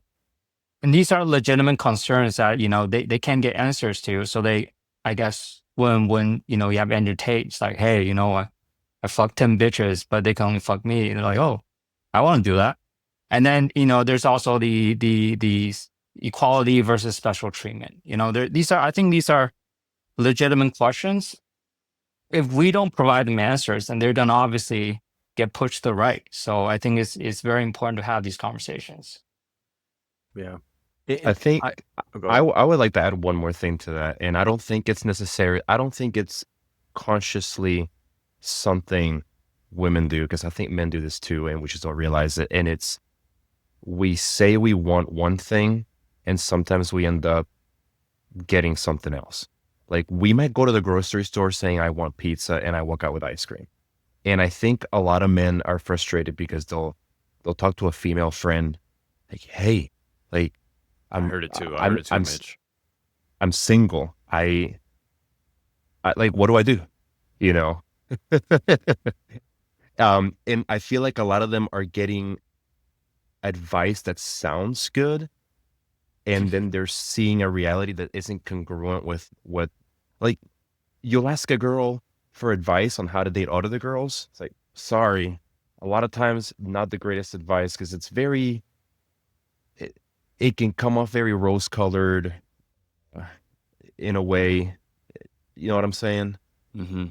these are legitimate concerns that they can't get answers to. So I guess when you have entertained, it's like, hey, I fucked 10 bitches, but they can only fuck me. And they're like, oh, I want to do that. And then there's also the equality versus special treatment. I think these are legitimate questions. If we don't provide them answers, then they're gonna obviously get pushed to the right. So I think it's very important to have these conversations. Yeah. I think Go I, ahead. I would like to add one more thing to that. And I don't think it's necessary. I don't think it's consciously something women do, because I think men do this too, and we just don't realize it. And it's, we say we want one thing, and sometimes we end up getting something else. Like we might go to the grocery store saying, I want pizza, and I walk out with ice cream. And I think a lot of men are frustrated because they'll talk to a female friend like, hey, like, I heard it too. Mitch. I'm single. I like, what do I do? You know? And I feel like a lot of them are getting advice that sounds good, and then they're seeing a reality that isn't congruent with what, like, you'll ask a girl for advice on how to date other girls. It's like, sorry, a lot of times not the greatest advice, because it's very, it can come off very rose colored in a way. You know what I'm saying? Mm-hmm.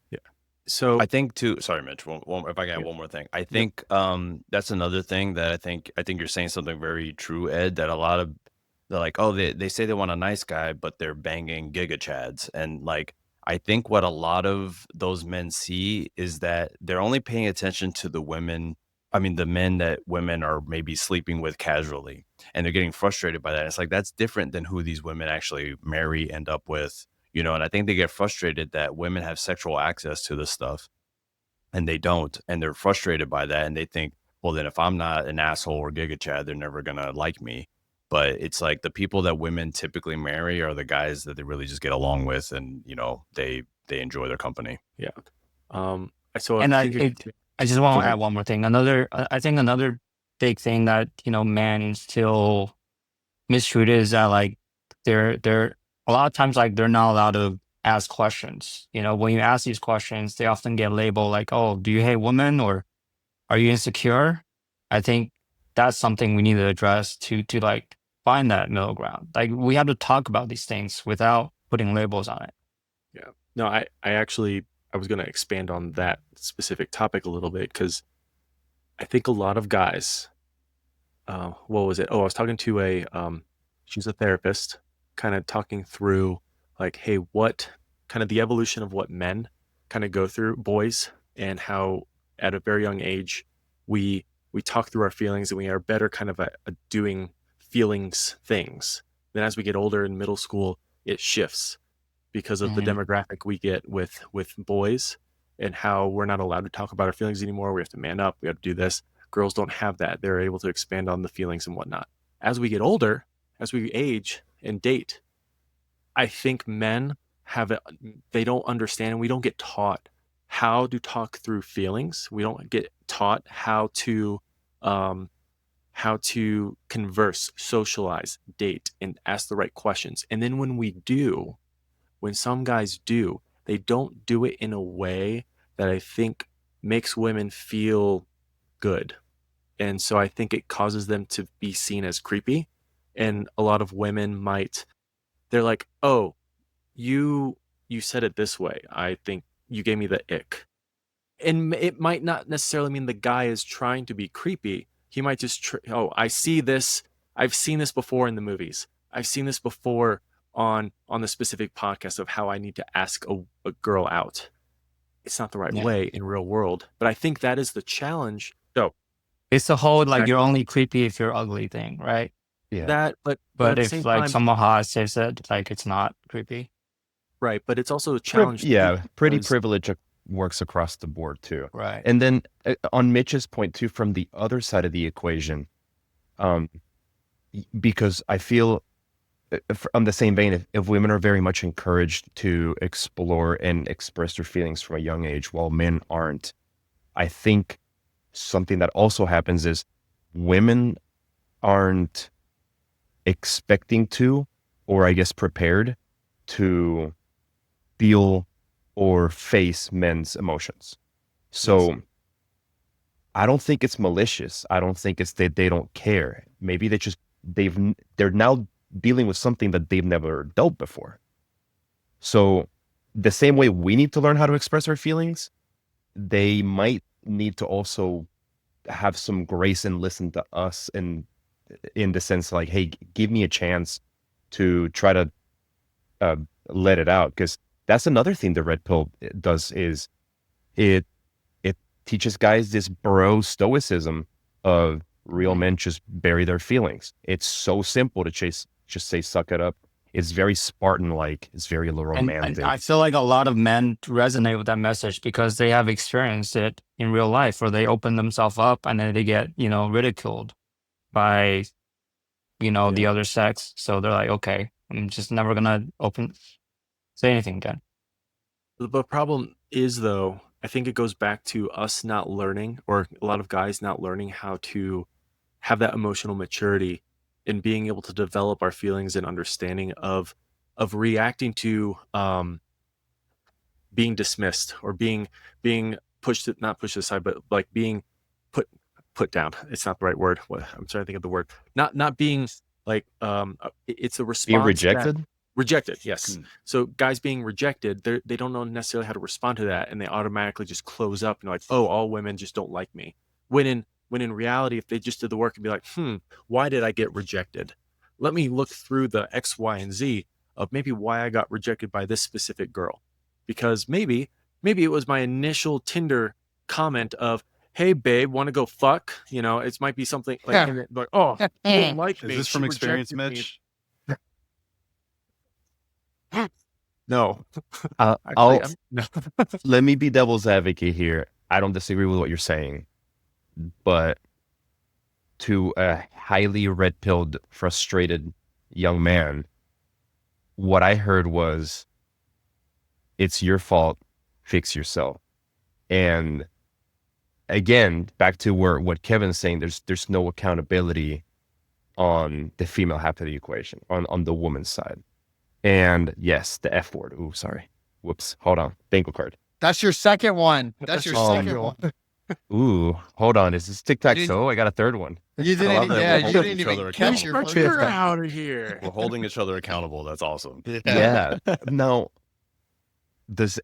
Yeah. So I think too. Sorry, Mitch. If I can add one more thing, I think that's another thing that I think you're saying something very true, Ed. That a lot of they're like, oh, they say they want a nice guy, but they're banging giga chads, and like I think what a lot of those men see is that they're only paying attention to the women. I mean, the men that women are maybe sleeping with casually, and they're getting frustrated by that. It's like that's different than who these women actually marry, end up with. You know, and I think they get frustrated that women have sexual access to this stuff and they don't. And they're frustrated by that. And they think, well, then if I'm not an asshole or giga chad, they're never going to like me. But it's like the people that women typically marry are the guys that they really just get along with. And, you know, they enjoy their company. yeah. So And I think I just want Go to add ahead. one more thing. I think another big thing that men still mistreated is that like they're a lot of times like they're not allowed to ask questions. When you ask these questions, they often get labeled like, oh, do you hate women or are you insecure? I think that's something we need to address to like find that middle ground. Like we have to talk about these things without putting labels on it. Yeah. No, I was going to expand on that specific topic a little bit because I think a lot of guys, what was it? Oh, I was talking to she's a therapist, kind of talking through like, hey, what kind of the evolution of what men kind of go through, boys, and how at a very young age we talk through our feelings and we are better kind of at doing feelings things. Then as we get older in middle school, it shifts. because of the demographic we get with boys and how we're not allowed to talk about our feelings anymore. We have to man up. We have to do this. Girls don't have that. They're able to expand on the feelings and whatnot. As we get older, as we age and date, I think men they don't understand, and we don't get taught how to talk through feelings. We don't get taught how to converse, socialize, date, and ask the right questions. And then when some guys do, they don't do it in a way that I think makes women feel good. And so I think it causes them to be seen as creepy. And a lot of women they're like, oh, you said it this way. I think you gave me the ick. And it might not necessarily mean the guy is trying to be creepy. He might just, I see this. I've seen this before in the movies. I've seen this before on the specific podcast of how I need to ask a girl out. It's not the right way in real world. But I think that is the challenge. So it's the whole like you're only creepy if you're ugly thing, right? Yeah. But if like someone hot says it, like it's not creepy. Right. But it's also a challenge. Pretty privilege works across the board too. Right. And then on Mitch's point too, from the other side of the equation, because I feel on the same vein, if women are very much encouraged to explore and express their feelings from a young age while men aren't, I think something that also happens is women aren't expecting to, or I guess prepared to feel or face men's emotions. So I don't think it's malicious. I don't think it's that they don't care. Maybe they're now dealing with something that they've never dealt before. So the same way we need to learn how to express our feelings, they might need to also have some grace and listen to us, and in the sense like, hey, give me a chance to try to let it out. Because that's another thing the red pill does, is it teaches guys this bro stoicism of real men just bury their feelings. It's so simple to just say suck it up. It's very Spartan like. It's very romantic. And I feel like a lot of men resonate with that message because they have experienced it in real life, where they open themselves up and then they get ridiculed by the other sex. So they're like, okay, I'm just never gonna say anything again. The problem is, though, I think it goes back to us not learning, or a lot of guys not learning how to have that emotional maturity and being able to develop our feelings and understanding of reacting to being dismissed or being pushed, not pushed aside, but like being put down. It's not the right word. I'm trying to think of the word. Not being like it's a response. Being rejected? Rejected, yes. So guys being rejected, they don't know necessarily how to respond to that, and they automatically just close up and like, oh, all women just don't like me. When in reality, if they just did the work and be like, why did I get rejected? Let me look through the X, Y, and Z of maybe why I got rejected by this specific girl. Because maybe it was my initial Tinder comment of, hey babe, want to go fuck? It might be something like, oh, didn't like me. Is this from She experience, rejected me. Mitch? No. Let me be devil's advocate here. I don't disagree with what you're saying, but to a highly red-pilled, frustrated young man, what I heard was, it's your fault, fix yourself. And again, back to what Kevin's saying, there's no accountability on the female half of the equation, on the woman's side. And yes, the F word. Ooh, sorry. Whoops. Hold on. Bingo card. That's your second one. That's your second one. Ooh, hold on. Is this tic-tac-toe? I got a third one. You didn't even catch your first You're one. out of here. We're holding each other accountable. That's awesome. Yeah. Now, would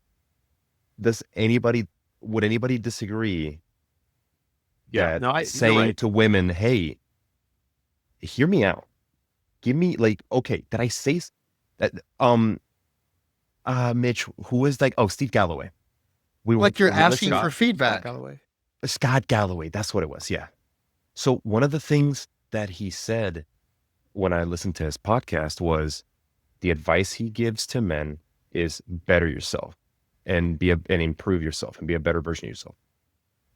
anybody disagree? Yeah. No, saying right. to women, hey, hear me out. Give me okay, did I say that? Mitch, who is Steve Galloway. You're asking for feedback. Scott Galloway, that's what it was. Yeah. So one of the things that he said when I listened to his podcast was the advice he gives to men is better yourself and and improve yourself and be a better version of yourself.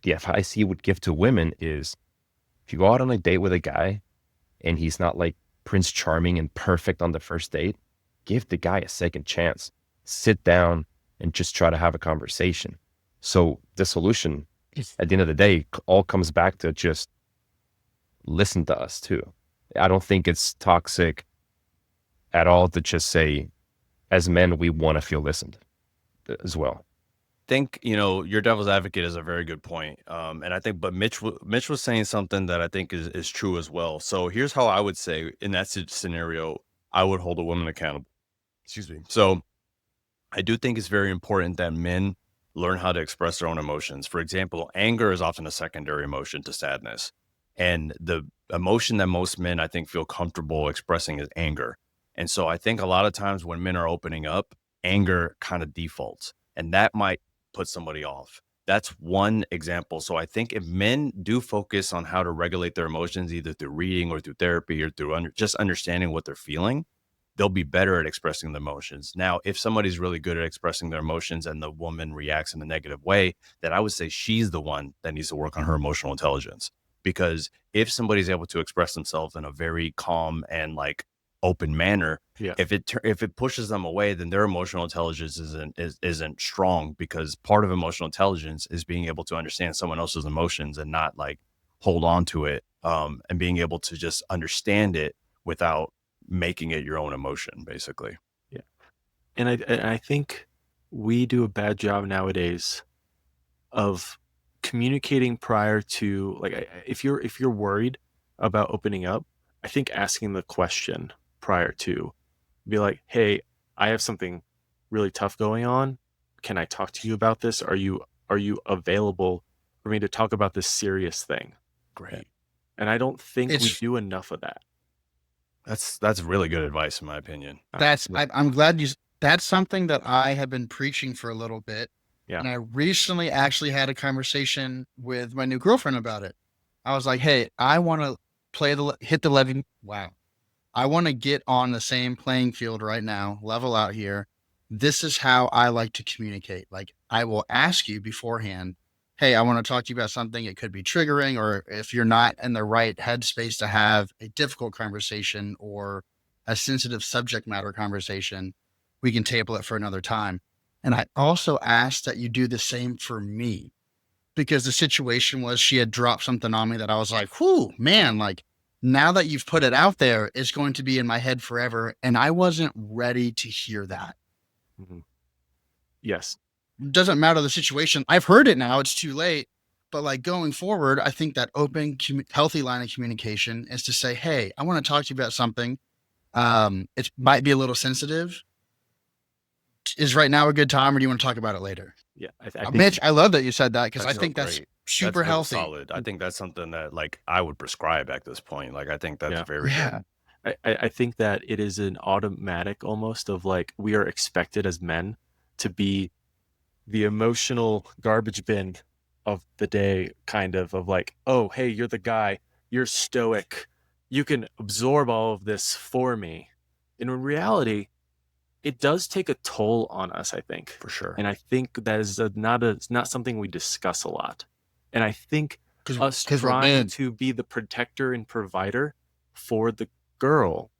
The advice he would give to women is, if you go out on a date with a guy and he's not like Prince Charming and perfect on the first date, give the guy a second chance. Sit down and just try to have a conversation. So the solution at the end of the day all comes back to just listen to us too. I don't think it's toxic at all to just say, as men, we want to feel listened as well. Think, your devil's advocate is a very good point. And I think, but Mitch was saying something that I think is true as well. So here's how I would say in that scenario, I would hold a woman accountable. Excuse me. So I do think it's very important that men learn how to express their own emotions. For example, anger is often a secondary emotion to sadness. And the emotion that most men, I think, feel comfortable expressing is anger. And so I think a lot of times when men are opening up, anger kind of defaults, and that might put somebody off. That's one example. So I think if men do focus on how to regulate their emotions, either through reading or through therapy or through just understanding what they're feeling, they'll be better at expressing the emotions. Now, if somebody's really good at expressing their emotions and the woman reacts in a negative way, then I would say she's the one that needs to work on her emotional intelligence. Because if somebody's able to express themselves in a very calm and like open manner, if it pushes them away, then their emotional intelligence isn't strong, because part of emotional intelligence is being able to understand someone else's emotions and not like hold on to it, and being able to just understand it without making it your own emotion, basically. Yeah. And I think we do a bad job nowadays of communicating prior to, like, if you're worried about opening up, I think asking the question prior to, be like, hey, I have something really tough going on. Can I talk to you about this? Are you available for me to talk about this serious thing? Great. And I don't think we do enough of that. That's really good advice, in my opinion. I'm glad that's something that I have been preaching for a little bit. Yeah. And I recently actually had a conversation with my new girlfriend about it. I was like, hey, I want to hit the level. Wow. I want to get on the same playing field right now, level out here. This is how I like to communicate. Like, I will ask you beforehand, hey, I want to talk to you about something. It could be triggering, or if you're not in the right headspace to have a difficult conversation or a sensitive subject matter conversation, we can table it for another time. And I also asked that you do the same for me, because the situation was she had dropped something on me that I was like, whew, man, like, now that you've put it out there, it's going to be in my head forever. And I wasn't ready to hear that. Mm-hmm. Yes. Doesn't matter the situation. I've heard it now. It's too late. But like going forward, I think that open, healthy line of communication is to say, hey, I want to talk to you about something. It might be a little sensitive. Is right now a good time, or do you want to talk about it later? Yeah. I think, Mitch, I love that you said that, because I That's think so that's great. super That's healthy. solid. I think that's something that like I would prescribe at this point. Like, I think that's very good. I think that it is an automatic almost of like, we are expected as men to be the emotional garbage bin of the day, kind of like, oh, hey, you're the guy, you're stoic, you can absorb all of this for me. And in reality, it does take a toll on us, I think. For sure. And I think that is not something we discuss a lot. And I think us trying to be the protector and provider for the girl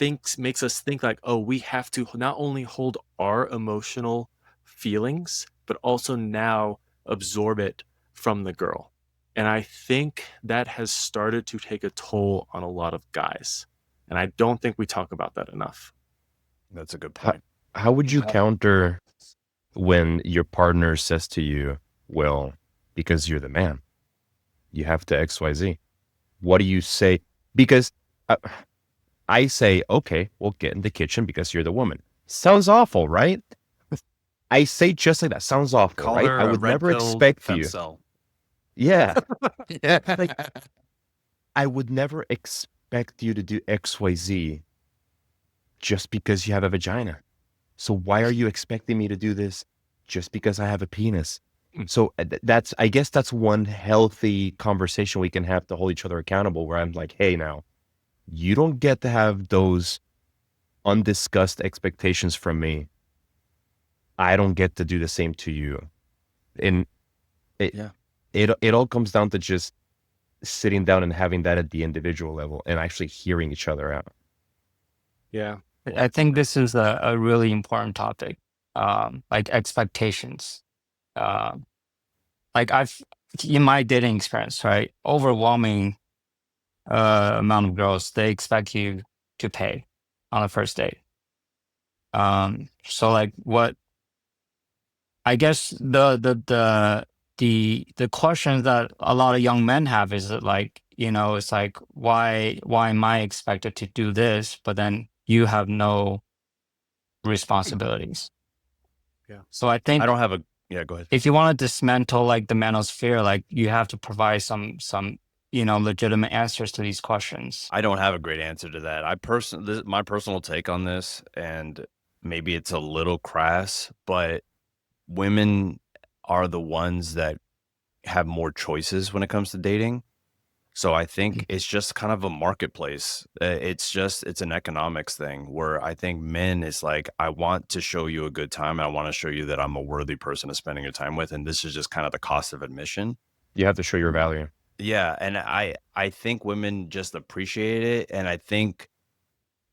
makes us think like, oh, we have to not only hold our emotional feelings, but also now absorb it from the girl. And I think that has started to take a toll on a lot of guys. And I don't think we talk about that enough. That's a good point. How would you counter when your partner says to you, well, because you're the man, you have to XYZ? What do you say? Because I say, okay, we'll get in the kitchen because you're the woman. Sounds awful, right? I say just like that. Sounds awful, Call right? her I a would red never pill expect you. femcel. Yeah. Yeah. Like, I would never expect you to do XYZ just because you have a vagina. So why are you expecting me to do this just because I have a penis? So I guess that's one healthy conversation we can have to hold each other accountable, where I'm like, hey, now, you don't get to have those undiscussed expectations from me I don't get to do the same to you. And it, Yeah. it all comes down to just sitting down and having that at the individual level and actually hearing each other out. Yeah. I think this is a really important topic, like expectations. Like in my dating experience, right, overwhelming amount of girls, they expect you to pay on the first date. So like what, I guess the questions that a lot of young men have is that like, it's like, why am I expected to do this, but then you have no responsibilities? Yeah. So I think I don't have a yeah, go ahead. if you want to dismantle like the manosphere, like you have to provide some legitimate answers to these questions. I don't have a great answer to that. My personal take on this, and maybe it's a little crass, but women are the ones that have more choices when it comes to dating. So I think it's just kind of a marketplace. It's an economics thing where I think men is like, I want to show you a good time. And I want to show you that I'm a worthy person to spending your time with. And this is just kind of the cost of admission. You have to show your value. Yeah. And I think women just appreciate it. And I think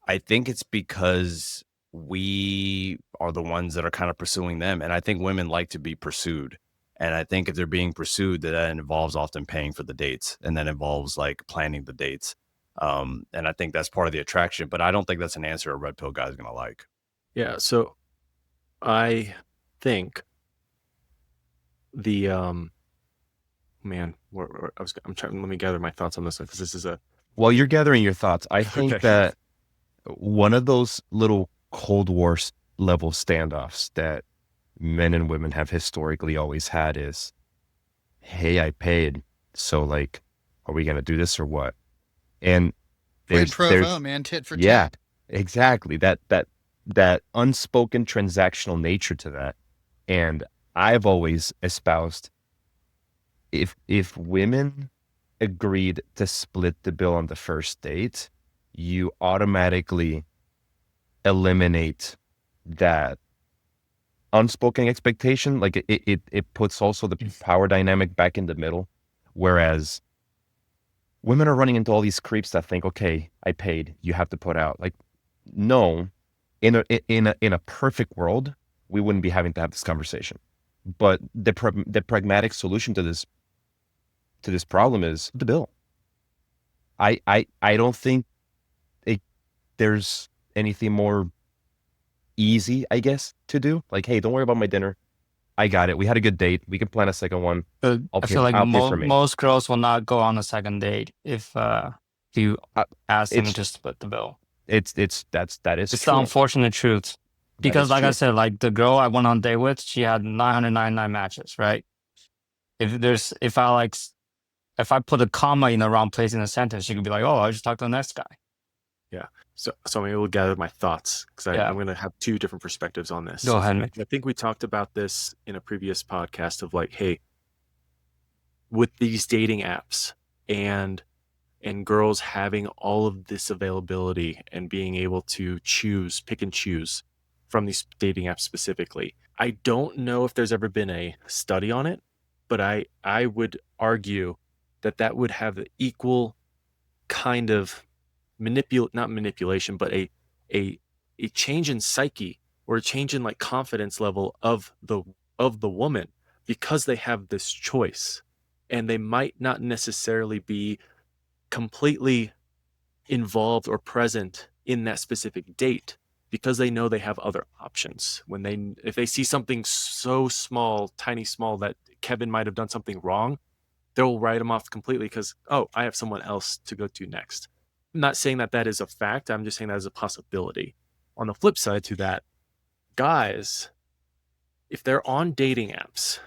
it's because we are the ones that are kind of pursuing them. And I think women like to be pursued. And I think if they're being pursued, that involves often paying for the dates, and that involves like planning the dates. And I think that's part of the attraction, but I don't think that's an answer a red pill guy is going to like. Yeah. So I think the man, I'm trying. Let me gather my thoughts on this one because this is a. While you're gathering your thoughts, I think Okay. that one of those little Cold War level standoffs that men and women have historically always had is, hey, I paid, so like, are we gonna do this or what? And Quid pro quo, man, tit for tat. exactly, that unspoken transactional nature to that. And I've always espoused, if women agreed to split the bill on the first date, you automatically eliminate that unspoken expectation. Like it puts also the power dynamic back in the middle. Whereas women are running into all these creeps that think, okay, I paid, you have to put out. Like, no, in a perfect world, we wouldn't be having to have this conversation. But the pragmatic solution to this problem is the bill. I don't think there's anything more easy, I guess, to do. Like, hey, don't worry about my dinner. I got it. We had a good date. We can plan a second one. I feel like I'll pay for me. most girls will not go on a second date if you ask them to split the bill. It's It's true. the unfortunate truth. Because like I said, like the girl I went on a date with, she had 999 matches, right? If I put a comma in the wrong place in a sentence, she could be like, oh, I just talked to the next guy. Yeah. So maybe we'll gather my thoughts because I'm going to have two different perspectives on this. Go ahead, Mitch. I think we talked about this in a previous podcast of like, hey, with these dating apps and girls having all of this availability and being able to pick and choose from these dating apps specifically. I don't know if there's ever been a study on it, but I would argue that would have the equal kind of not manipulation, but a change in psyche or a change in like confidence level of the woman because they have this choice, and they might not necessarily be completely involved or present in that specific date because they know they have other options. If they see something so small, tiny small, that Kevin might have done something wrong, they'll write him off completely because, oh, I have someone else to go to next. I'm not saying that is a fact. I'm just saying that is a possibility. On the flip side to that, guys, if they're on dating apps,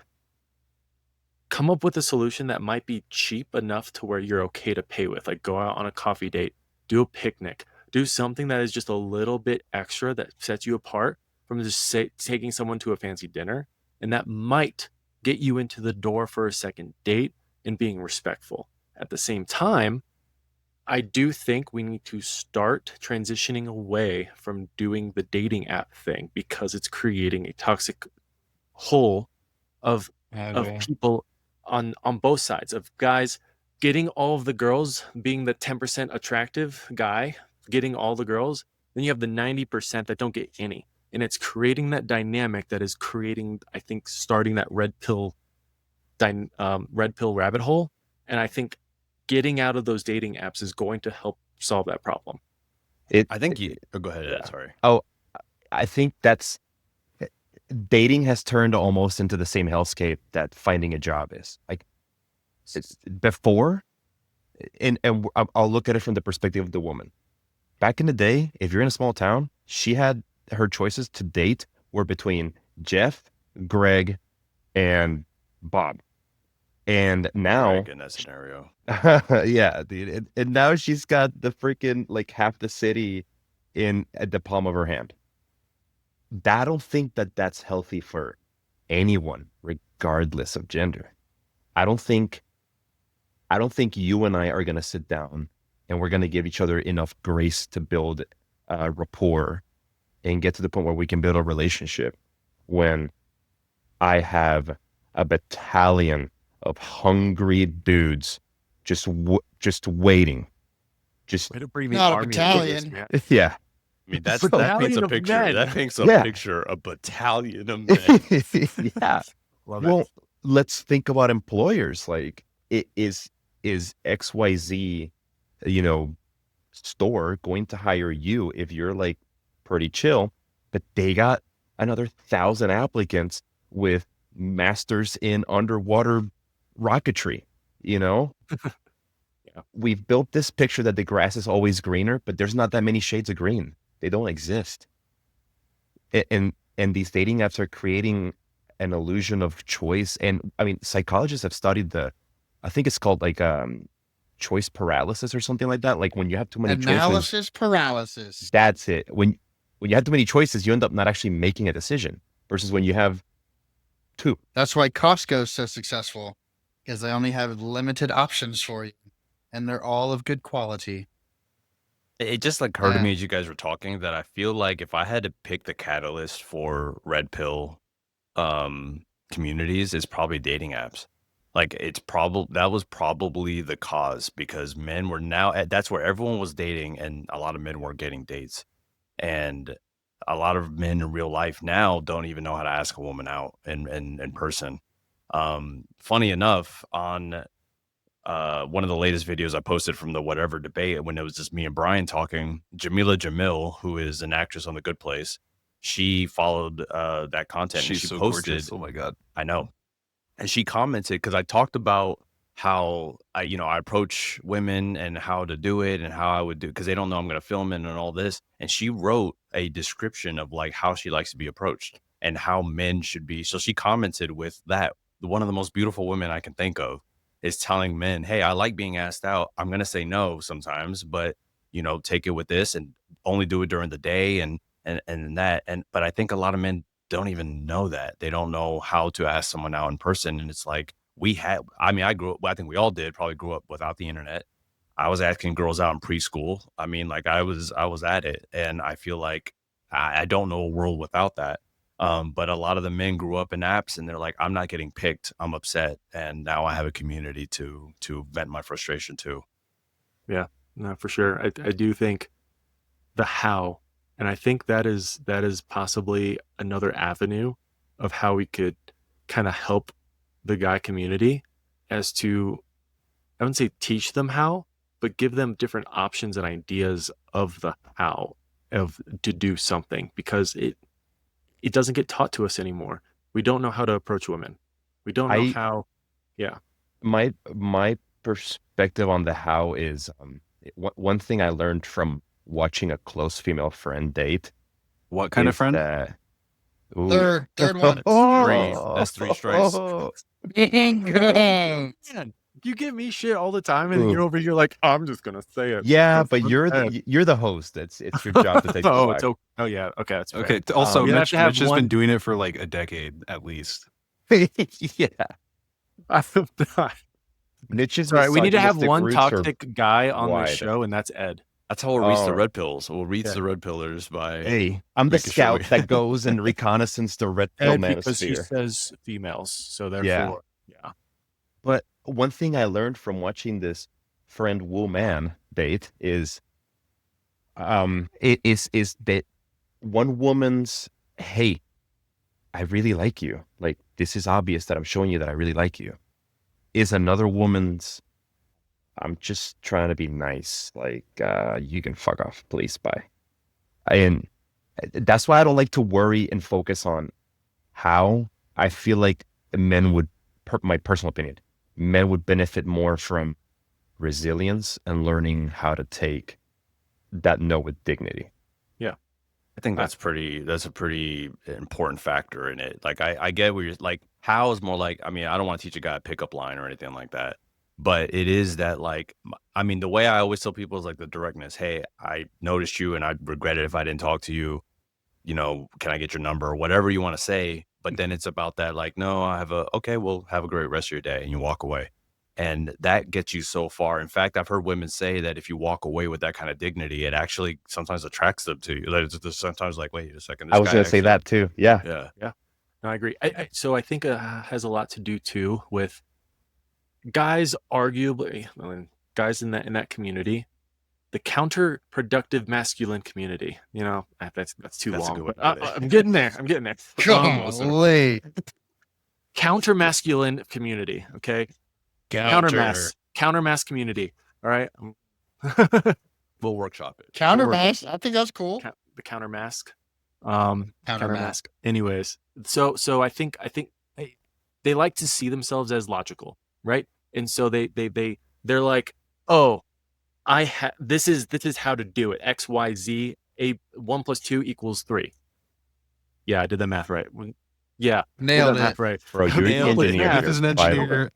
come up with a solution that might be cheap enough to where you're okay to pay with. Like go out on a coffee date, do a picnic, do something that is just a little bit extra that sets you apart from just taking someone to a fancy dinner. And that might get you into the door for a second date and being respectful. At the same time, I do think we need to start transitioning away from doing the dating app thing because it's creating a toxic hole of I of agree. people on both sides, of guys getting all of the girls, being the 10% attractive guy, getting all the girls. Then you have the 90% that don't get any. And it's creating that dynamic that is creating, I think, starting that red pill rabbit hole. And I think getting out of those dating apps is going to help solve that problem. I think you. Oh, go ahead. Yeah. Sorry. Oh, I think that's dating has turned almost into the same hellscape that finding a job is. Like it's before, and I'll look at it from the perspective of the woman. Back in the day, if you're in a small town, she had her choices to date were between Jeff, Greg, and Bob. And now, Greg in that scenario. yeah, dude. And now she's got the freaking like half the city at the palm of her hand. I don't think that that's healthy for anyone, regardless of gender. I don't think you and I are going to sit down and we're going to give each other enough grace to build rapport and get to the point where we can build a relationship when I have a battalion of hungry dudes just waiting. Just Way to bring the Not a army into this, battalion. man. yeah. I mean, that Battalion paints a of picture. men. That paints a Yeah. picture, a battalion of men. Yeah. Love it. Well, let's think about employers. Like, it is XYZ, store going to hire you if you're like pretty chill, but they got another 1,000 applicants with masters in underwater rocketry, Yeah. We've built this picture that the grass is always greener, but there's not that many shades of green. They don't exist. And these dating apps are creating an illusion of choice. And I mean, psychologists have studied I think it's called like choice paralysis or something like that. Like when you have too many choices. Analysis paralysis. That's it. When you have too many choices, you end up not actually making a decision versus when you have two. That's why Costco is so successful, because they only have limited options for you, and they're all of good quality. It just occurred to Yeah. me as you guys were talking that I feel like if I had to pick the catalyst for red pill communities, it's probably dating apps. Like that was probably the cause because men were that's where everyone was dating and a lot of men weren't getting dates. And a lot of men in real life now don't even know how to ask a woman out in person. Funny enough, on one of the latest videos I posted from the whatever debate when it was just me and Brian talking, Jamila Jamil, who is an actress on The Good Place, she followed that content. She's and she so posted, gorgeous. Oh my God. I know. And she commented because I talked about how I approach women and how to do it and how I would do because they don't know I'm going to film it and all this. And she wrote a description of like how she likes to be approached and how men should be. So she commented with that. One of the most beautiful women I can think of is telling men, hey, I like being asked out. I'm going to say no sometimes, but take it with this and only do it during the day and that. But I think a lot of men don't even know that. They don't know how to ask someone out in person. And it's like I grew up, I think we all did, probably grew up without the internet. I was asking girls out in preschool. I mean, like I was at it. And I feel like I don't know a world without that. But a lot of the men grew up in apps and they're like, I'm not getting picked. I'm upset. And now I have a community to vent my frustration to. Yeah, no, for sure. I do think the how, and I think that is possibly another avenue of how we could kind of help the guy community as to, I wouldn't say teach them how, but give them different options and ideas of the how of to do something because it doesn't get taught to us anymore. We don't know how to approach women. We don't know how. Yeah. My perspective on the how is one thing I learned from watching a close female friend date. What kind of is friend? that- Ooh. Third one. That's three strikes. Bingo. Man, you give me shit all the time, and Ooh. you're over here like, I'm just gonna say it. Yeah, but Okay. you're the host. It's your job to take the Oh, slack. it's okay. Oh, yeah. Okay, that's fair. Okay. Also, we have Mitch to have has been one- doing it for like a decade at least. Yeah. I'm not Mitch is Sorry, we need to have misogynistic one roots are toxic guy on this wide. show, and that's Ed. That's how we'll reach the Alright. red pills. We'll reach Yeah. the red pillars by Hey, I'm the making sure scout we- that goes and reconnaissance the red pill Ed, because he manosphere. says females, so therefore, yeah. But one thing I learned from watching this friend woman date is is that one woman's, hey, I really like you. Like, this is obvious that I'm showing you that I really like you. Is another woman's, I'm just trying to be nice. Like, you can fuck off, please, bye. And that's why I don't like to worry and focus on how I feel like men would, my personal opinion, men would benefit more from resilience and learning how to take that no with dignity. I think that's a pretty important factor in it. Like I get where you're like, how is more like, I mean, I don't want to teach a guy a pickup line or anything like that, but it is that like, I mean, the way I always tell people is like the directness. Hey, I noticed you and I'd regret it if I didn't talk to you. You know, can I get your number or whatever you want to say? But then it's about that, like, no, okay, well, have a great rest of your day, and you walk away. And that gets you so far. In fact, I've heard women say that if you walk away with that kind of dignity, it actually sometimes attracts them to you. Like, it's sometimes like, wait a second. I was going to say that too. Yeah. Yeah. No, I agree. So I think it has a lot to do too with guys, arguably, guys in that community, the counterproductive masculine community. You know, that's too That's a long. good way But to put it. I'm getting there. Golly. Counter masculine community. Okay. Counter mass community. All right. We'll workshop it. Countermass. I think that's cool. The counter mask. Countermask. Anyways, so I think they like to see themselves as logical, right? And so they're like, oh, this is how to do it. X, Y, Z. 1 + 2 = 3. Yeah, I did the math right. Yeah, Nailed math it. right. Bro, you're the Nailed it. engineer. Yeah, This is an engineer,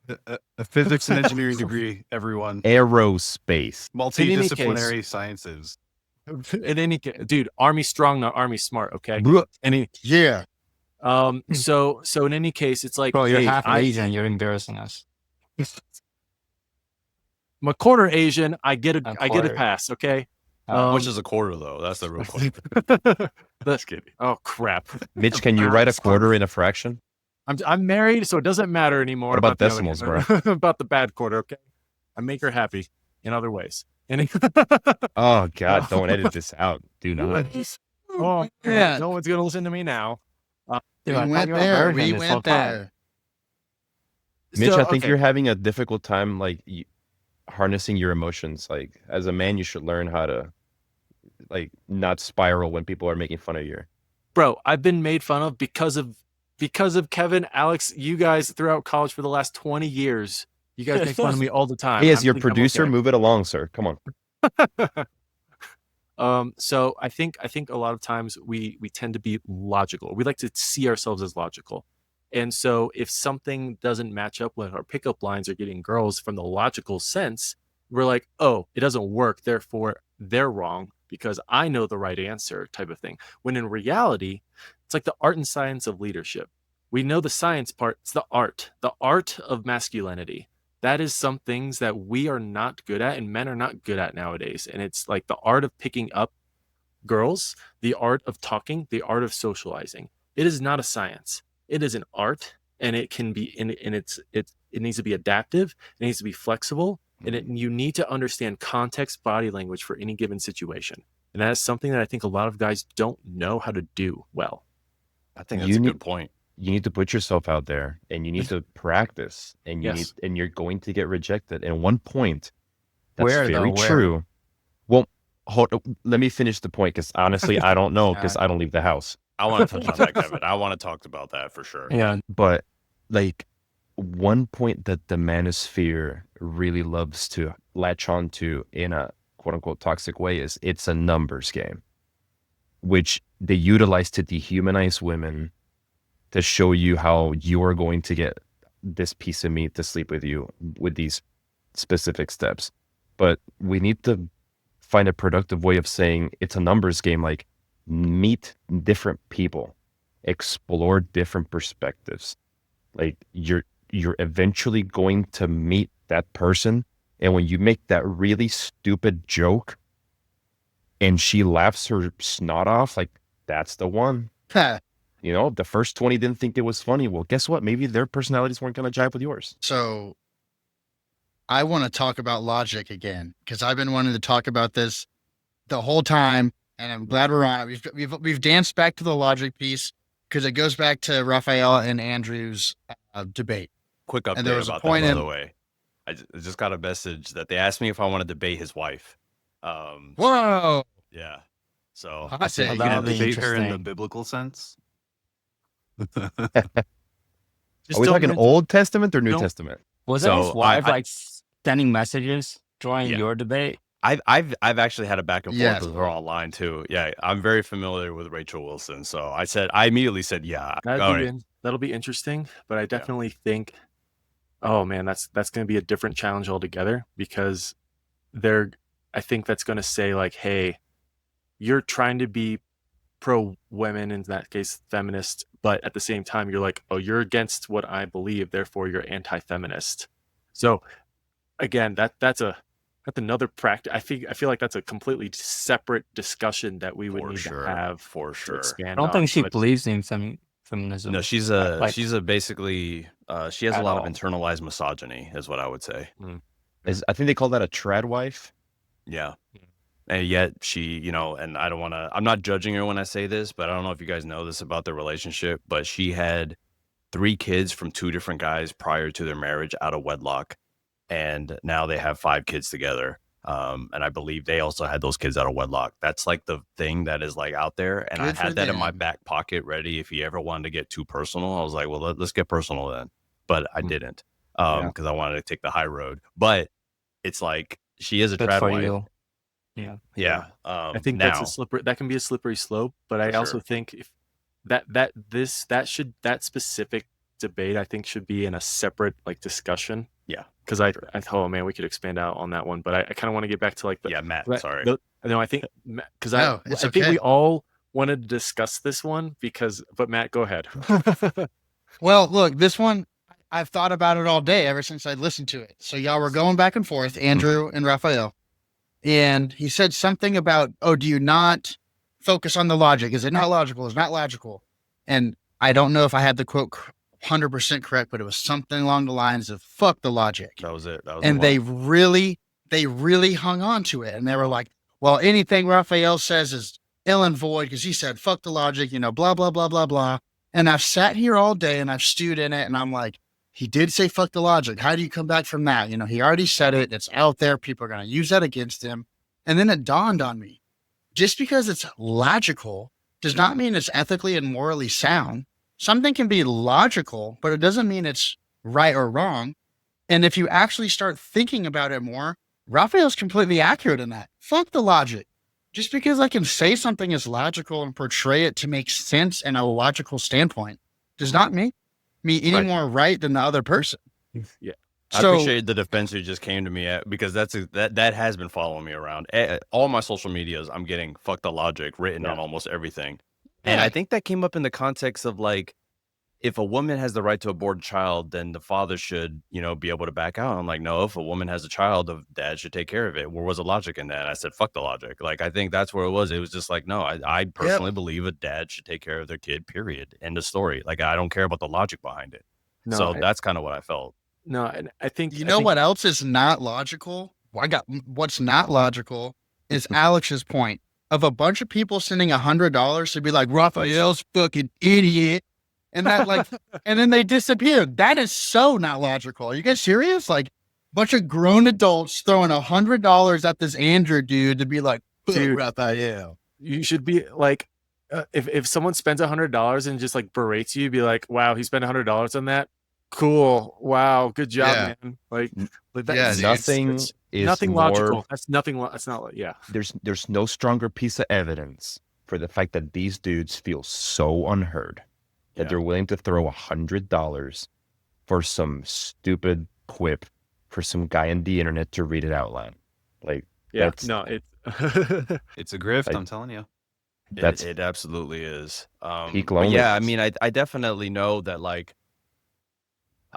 a physics and engineering degree, everyone. Aerospace. Multidisciplinary sciences. In any case, dude, Army strong, not Army smart. Okay. Yeah. So in any case, it's like, Bro, you're hey, half Asian. You're embarrassing us. I'm a quarter Asian. I get a quarter. pass. Okay. How much is a quarter though? That's the real question. That's kidding. Oh crap. Mitch, can you write a quarter in a fraction? I'm married, so it doesn't matter anymore. What about the other- decimals, bro? About the bad quarter. Okay. I make her happy in other ways. Oh, God, don't edit this out. Do not. Oh Yeah. no one's gonna listen to me now. We Dude, I thought went you were a there. virgin We this whole went time. there. Mitch, So, I think okay. you're having a difficult time, like, harnessing your emotions. Like, as a man, you should learn how to, like, not spiral when people are making fun of you. Bro, I've been made fun of because of Kevin, Alex, you guys throughout college for the last 20 years. You guys make fun of me all the time. Hey, as I'm your thinking I'm producer, okay. move it along, sir. Come on. So I think a lot of times we tend to be logical. We like to see ourselves as logical. And so if something doesn't match up with our pickup lines or getting girls from the logical sense, we're like, oh, it doesn't work. Therefore, they're wrong because I know the right answer type of thing. When in reality, it's like the art and science of leadership. We know the science part. It's the art of masculinity. That is some things that we are not good at and men are not good at nowadays. And it's like the art of picking up girls, the art of talking, the art of socializing. It is not a science. It is an art, and it can be it needs to be adaptive, it needs to be flexible, and you need to understand context, body language for any given situation. And that is something that I think a lot of guys don't know how to do well. I think that's a good point. You need to put yourself out there, and you need to practice, and Yes. and you're going to get rejected. And one point that's Where, very though? Where? true. Well, let me finish the point, because honestly, I don't know, because I don't leave the house. I want to touch on that, Kevin. I want to talk about that for sure. Yeah. But like, one point that the manosphere really loves to latch on to in a quote unquote toxic way is it's a numbers game, which they utilize to dehumanize women, to show you how you're going to get this piece of meat to sleep with you with these specific steps. But we need to find a productive way of saying it's a numbers game. Like, meet different people, explore different perspectives. Like, you're eventually going to meet that person. And when you make that really stupid joke and she laughs her snot off, like, that's the one. You know, the first 20 didn't think it was funny. Well, guess what? Maybe their personalities weren't going to jive with yours. So I want to talk about logic again, because I've been wanting to talk about this the whole time, and I'm glad we're on it. We've danced back to the logic piece because it goes back to Raphael and Andrew's debate. Quick update And there was a about point that, by in- the way. I just got a message that they asked me if I want to debate his wife. Whoa! Yeah. So Hot I said, take. you That'll can be Debate her in the interesting. biblical sense. Are we talking Old Testament or New don't- Testament? Wasn't his So, wife I- like sending messages during Yeah. your debate? I've actually had a back and forth Yes. with her online too. Yeah, I'm very familiar with Rachel Wilson. So I immediately said, yeah. All right. That'll be interesting, but I definitely think, oh man, that's going to be a different challenge altogether, because I think that's going to say like, hey, you're trying to be pro women, in that case feminist, but at the same time you're like, oh, you're against what I believe, therefore you're anti-feminist. So again, that's another practice. I feel like that's a completely separate discussion that we would For need sure. to have For to sure. expand I don't on, think she but- believes in feminism. No, she's Like- a basically she has a At lot all. of internalized misogyny, is what I would say. I think they call that a trad wife. Yeah. And yet she, and I'm not judging her when I say this, but I don't know if you guys know this about their relationship, but she had 3 kids from 2 different guys prior to their marriage out of wedlock. And now they have 5 kids together. And I believe they also had those kids out of wedlock. That's like the thing that is like out there. And I Good for had that in my them. back pocket ready if he ever wanted to get too personal. I was like, well, let's get personal then. But I didn't, Yeah. because I wanted to take the high road. But it's like, she is a Good trad for wife. you. Yeah. I think now, that can be a slippery slope, but I For also sure. think if that specific debate, I think, should be in a separate like discussion. Yeah. Because oh man, we could expand out on that one, but I kind of want to get back to like the, yeah, Matt, but- sorry. no, I think because No, I it's think okay. we all wanted to discuss this one but Matt, go ahead. Well, look, this one, I've thought about it all day ever since I listened to it. So y'all were going back and forth, Andrew and Raphael. And he said something about, oh, do you not focus on the logic? Is it not logical? Is it not logical? And I don't know if I had the quote 100% correct, but it was something along the lines of fuck the logic. That was it. That was And the they one. really hung on to it. And they were like, well, anything Raphael says is ill and void because he said, fuck the logic, blah, blah, blah, blah, blah. And I've sat here all day and I've stewed in it. And I'm like, he did say, fuck the logic. How do you come back from that? He already said it. It's out there. People are going to use that against him. And then it dawned on me, just because it's logical does not mean it's ethically and morally sound. Something can be logical, but it doesn't mean it's right or wrong. And if you actually start thinking about it more, Raphael's completely accurate in that. Fuck the logic. Just because I can say something is logical and portray it to make sense in a logical standpoint does not make me any Right. more right than the other person. Yeah. I So, appreciate the defense you just came to me at, because that has been following me around. All my social medias, I'm getting fuck the logic written on almost everything. And Yeah. I think that came up in the context of like, if a woman has the right to abort a child, then the father should, be able to back out. I'm like, no, if a woman has a child, the dad should take care of it. Where was the logic in that? I said, fuck the logic. Like, I think that's where it was. It was just like, no, I personally believe a dad should take care of their kid, period. End of story. Like, I don't care about the logic behind it. No, So that's kind of what I felt. no, and I think you know what else is not logical? What's not logical is Alex's point of a bunch of people sending $100 to be like, Raphael's fucking idiot. And that and then they disappeared. That is so not logical. Are you guys serious? Like, bunch of grown adults throwing $100 at this Andrew dude to be like, Dude. Raphael. You should be like, if someone spends $100 and just like berates you, be like, wow, he spent $100 on that. Cool. Wow. Good job, Yeah. man. Like Yeah, that's dude. Nothing it's is nothing more, logical. That's nothing. That's not. Yeah. There's no stronger piece of evidence for the fact that these dudes feel so unheard that Yeah. they're willing to throw $100 for some stupid quip for some guy on the internet to read it out loud. Like, Yeah. That's- No, it's It's a grift, I- I'm telling you. That's- It absolutely is. Peak But yeah, I loneliness. mean, I definitely know that, like,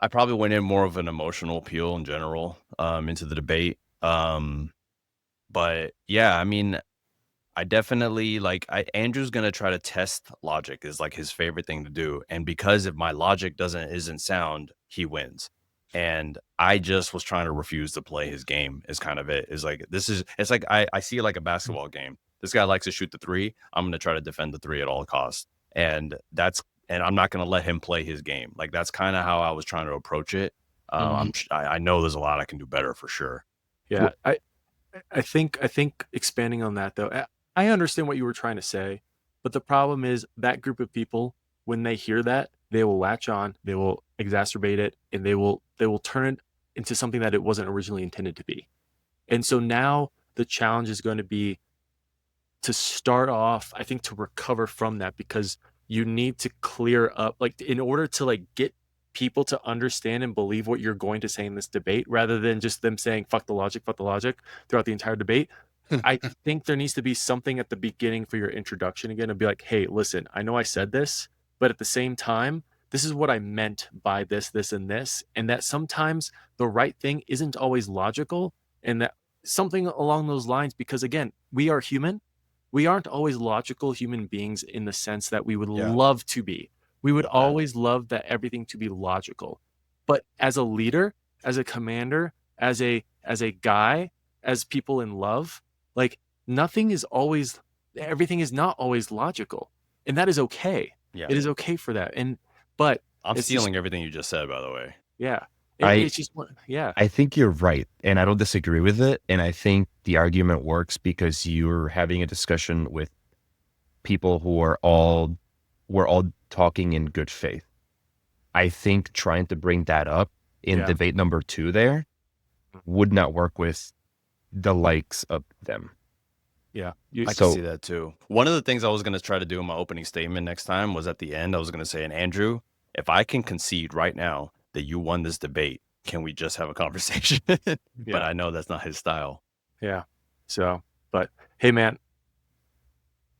I probably went in more of an emotional appeal in general, into the debate. But yeah, I mean, I definitely like Andrew's gonna try to test logic is like his favorite thing to do. And because if my logic isn't sound, he wins. And I just was trying to refuse to play his game is kind of it. Is like it's like I see it like a basketball game. This guy likes to shoot the three. I'm gonna try to defend the three at all costs. And I'm not gonna let him play his game. Like that's kind of how I was trying to approach it. I know there's a lot I can do better for sure. Yeah, I think expanding on that though, I understand what you were trying to say, but the problem is that group of people, when they hear that, they will latch on, they will exacerbate it, and they will turn it into something that it wasn't originally intended to be. And so now the challenge is going to be to start off, I think, to recover from that, because you need to clear up, like, in order to like get people to understand and believe what you're going to say in this debate, rather than just them saying fuck the logic throughout the entire debate. I think there needs to be something at the beginning for your introduction again, and be like, hey, listen, I know I said this, but at the same time, this is what I meant by this, and this, and that sometimes the right thing isn't always logical, and that something along those lines, because again, we are human. We aren't always logical human beings in the sense that we would love to be. We would always love that everything to be logical. But as a leader, as a commander, as a guy, as people in love, like everything is not always logical. And that is okay. Yeah. It is okay for that. But I'm it's stealing everything you just said, by the way. yeah. I Yeah. I think you're right, and I don't disagree with it. And I think the argument works because you're having a discussion with people who are all we're all talking in good faith. I think trying to bring that up in Yeah. debate number 2 there would not work with the likes of them. Yeah. I can see that too. One of the things I was going to try to do in my opening statement next time was at the end, I was going to say, and Andrew, if I can concede right now that you won this debate, can we just have a conversation? But I know that's not his style. Yeah. So, but hey, man,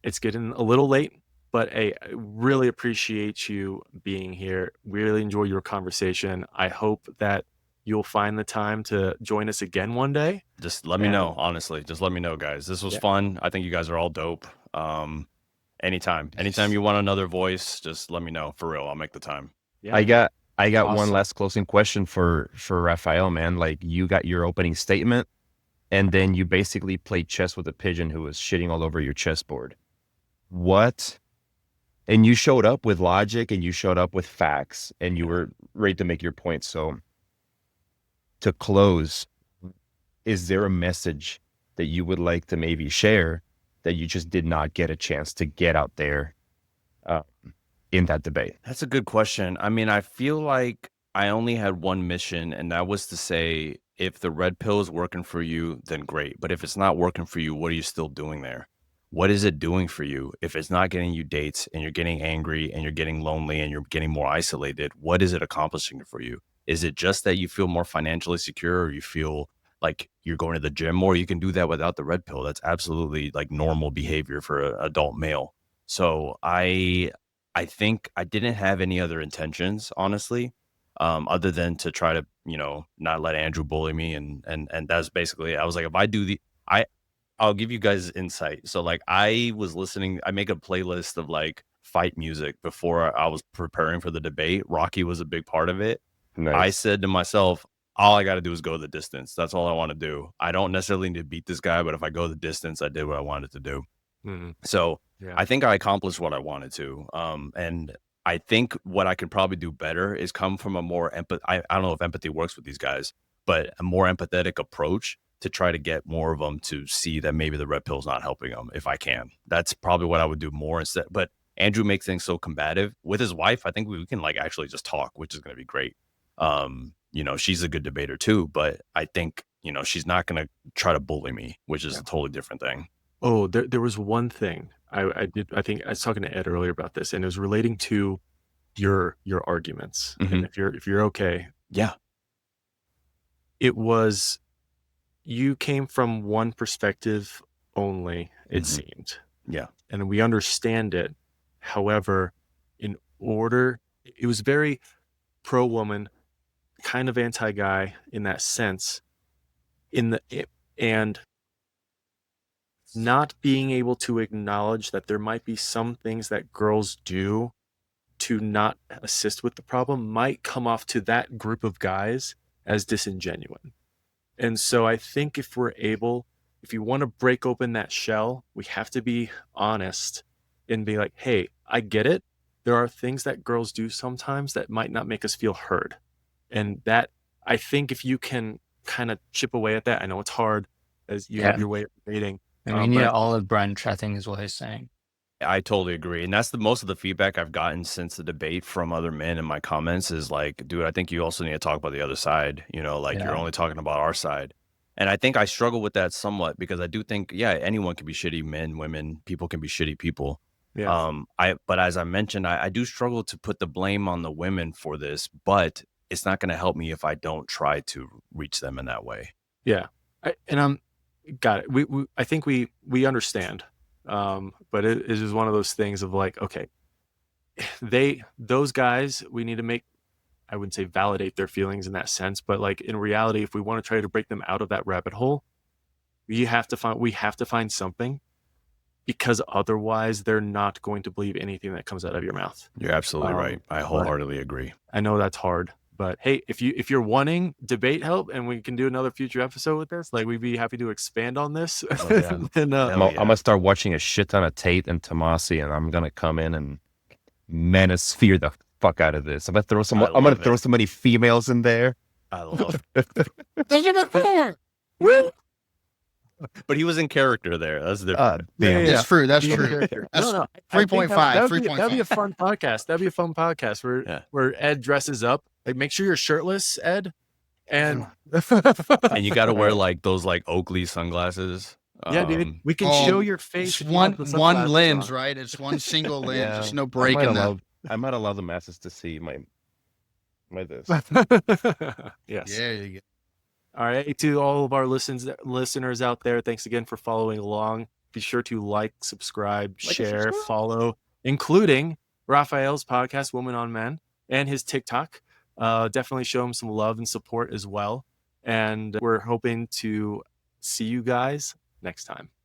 it's getting a little late, but hey, I really appreciate you being here. Really enjoy your conversation. I hope that you'll find the time to join us again one day. Just let me know, honestly. Just let me know, guys. This was fun. I think you guys are all dope. Anytime you want another voice, just let me know. For real, I'll make the time. Yeah. I got one Awesome. last closing question for Raphael, man. Like, you got your opening statement, and then you basically played chess with a pigeon who was shitting all over your chessboard. What? And you showed up with logic, and you showed up with facts, and you were ready to make your point. So, to close, is there a message that you would like to maybe share that you just did not get a chance to get out there in that debate? That's a good question. I mean, I feel like I only had one mission, and that was to say, if the red pill is working for you, then great. But if it's not working for you, what are you still doing there? What is it doing for you? If it's not getting you dates, and you're getting angry, and you're getting lonely, and you're getting more isolated, what is it accomplishing for you? Is it just that you feel more financially secure, or you feel like you're going to the gym more? You can do that without the red pill. That's absolutely like normal behavior for an adult male. So I think I didn't have any other intentions, honestly, other than to try to, not let Andrew bully me. And that's basically it. I was like, if I do I'll give you guys insight. So like I make a playlist of like fight music before I was preparing for the debate. Rocky was a big part of it. Nice. I said to myself, all I got to do is go the distance. That's all I want to do. I don't necessarily need to beat this guy, but if I go the distance, I did what I wanted to do. So I think I accomplished what I wanted to. And I think what I could probably do better is come from a more I don't know if empathy works with these guys, but a more empathetic approach to try to get more of them to see that maybe the red pill's not helping them if I can. That's probably what I would do more instead. But Andrew makes things so combative with his wife. I think we can like actually just talk, which is going to be great. She's a good debater too, but I think, she's not going to try to bully me, which is a totally different thing. Oh, there was one thing I did. I think I was talking to Ed earlier about this, and it was relating to your arguments. And if you're okay, yeah, it was you came from one perspective only. It seemed, and we understand it. However, it was very pro woman, kind of anti-guy in that sense, and not being able to acknowledge that there might be some things that girls do to not assist with the problem might come off to that group of guys as disingenuous. And so I think if you want to break open that shell, we have to be honest and be like, hey, I get it. There are things that girls do sometimes that might not make us feel heard. And that, I think if you can kind of chip away at that, I know it's hard as you have your way of dating. And we need an olive branch, I think is what he's saying. I totally agree. And that's the most of the feedback I've gotten since the debate from other men in my comments is like, dude, I think you also need to talk about the other side. You know, like you're only talking about our side. And I think I struggle with that somewhat because I do think, yeah, anyone can be shitty, men, women, people can be shitty people. Yeah. But as I mentioned, I do struggle to put the blame on the women for this, but it's not going to help me if I don't try to reach them in that way. Yeah. Got it. I think we understand. But it is just one of those things of like, okay, those guys, we need to make, I wouldn't say validate their feelings in that sense, but like in reality, if we want to try to break them out of that rabbit hole, we have to find something, because otherwise they're not going to believe anything that comes out of your mouth. You're absolutely right. I wholeheartedly agree. I know that's hard, but hey, if you're wanting debate help and we can do another future episode with this, like we'd be happy to expand on this. Yeah. Then, I'm gonna start watching a shit ton of Tate and Tomasi, and I'm gonna come in and manosphere the fuck out of this. I'm gonna throw throw so many females in there. I love There's But he was in character there. That's different. Damn. That's true. That's true. That's No, 3.5. That'd be a fun podcast. That'd be a fun podcast where Ed dresses up. Like, make sure you're shirtless, Ed. And And you got to wear like those like Oakley sunglasses. Yeah, dude. We can show your face. It's one lens, right? It's one single lens. Yeah. There's no break in that. I might allow the masses to see my this. Yes. Yeah, you go. All right, to all of our listeners out there, thanks again for following along. Be sure to like, subscribe, share, follow, including Raphael's podcast, Women on Men, and his TikTok. Definitely show him some love and support as well. And we're hoping to see you guys next time.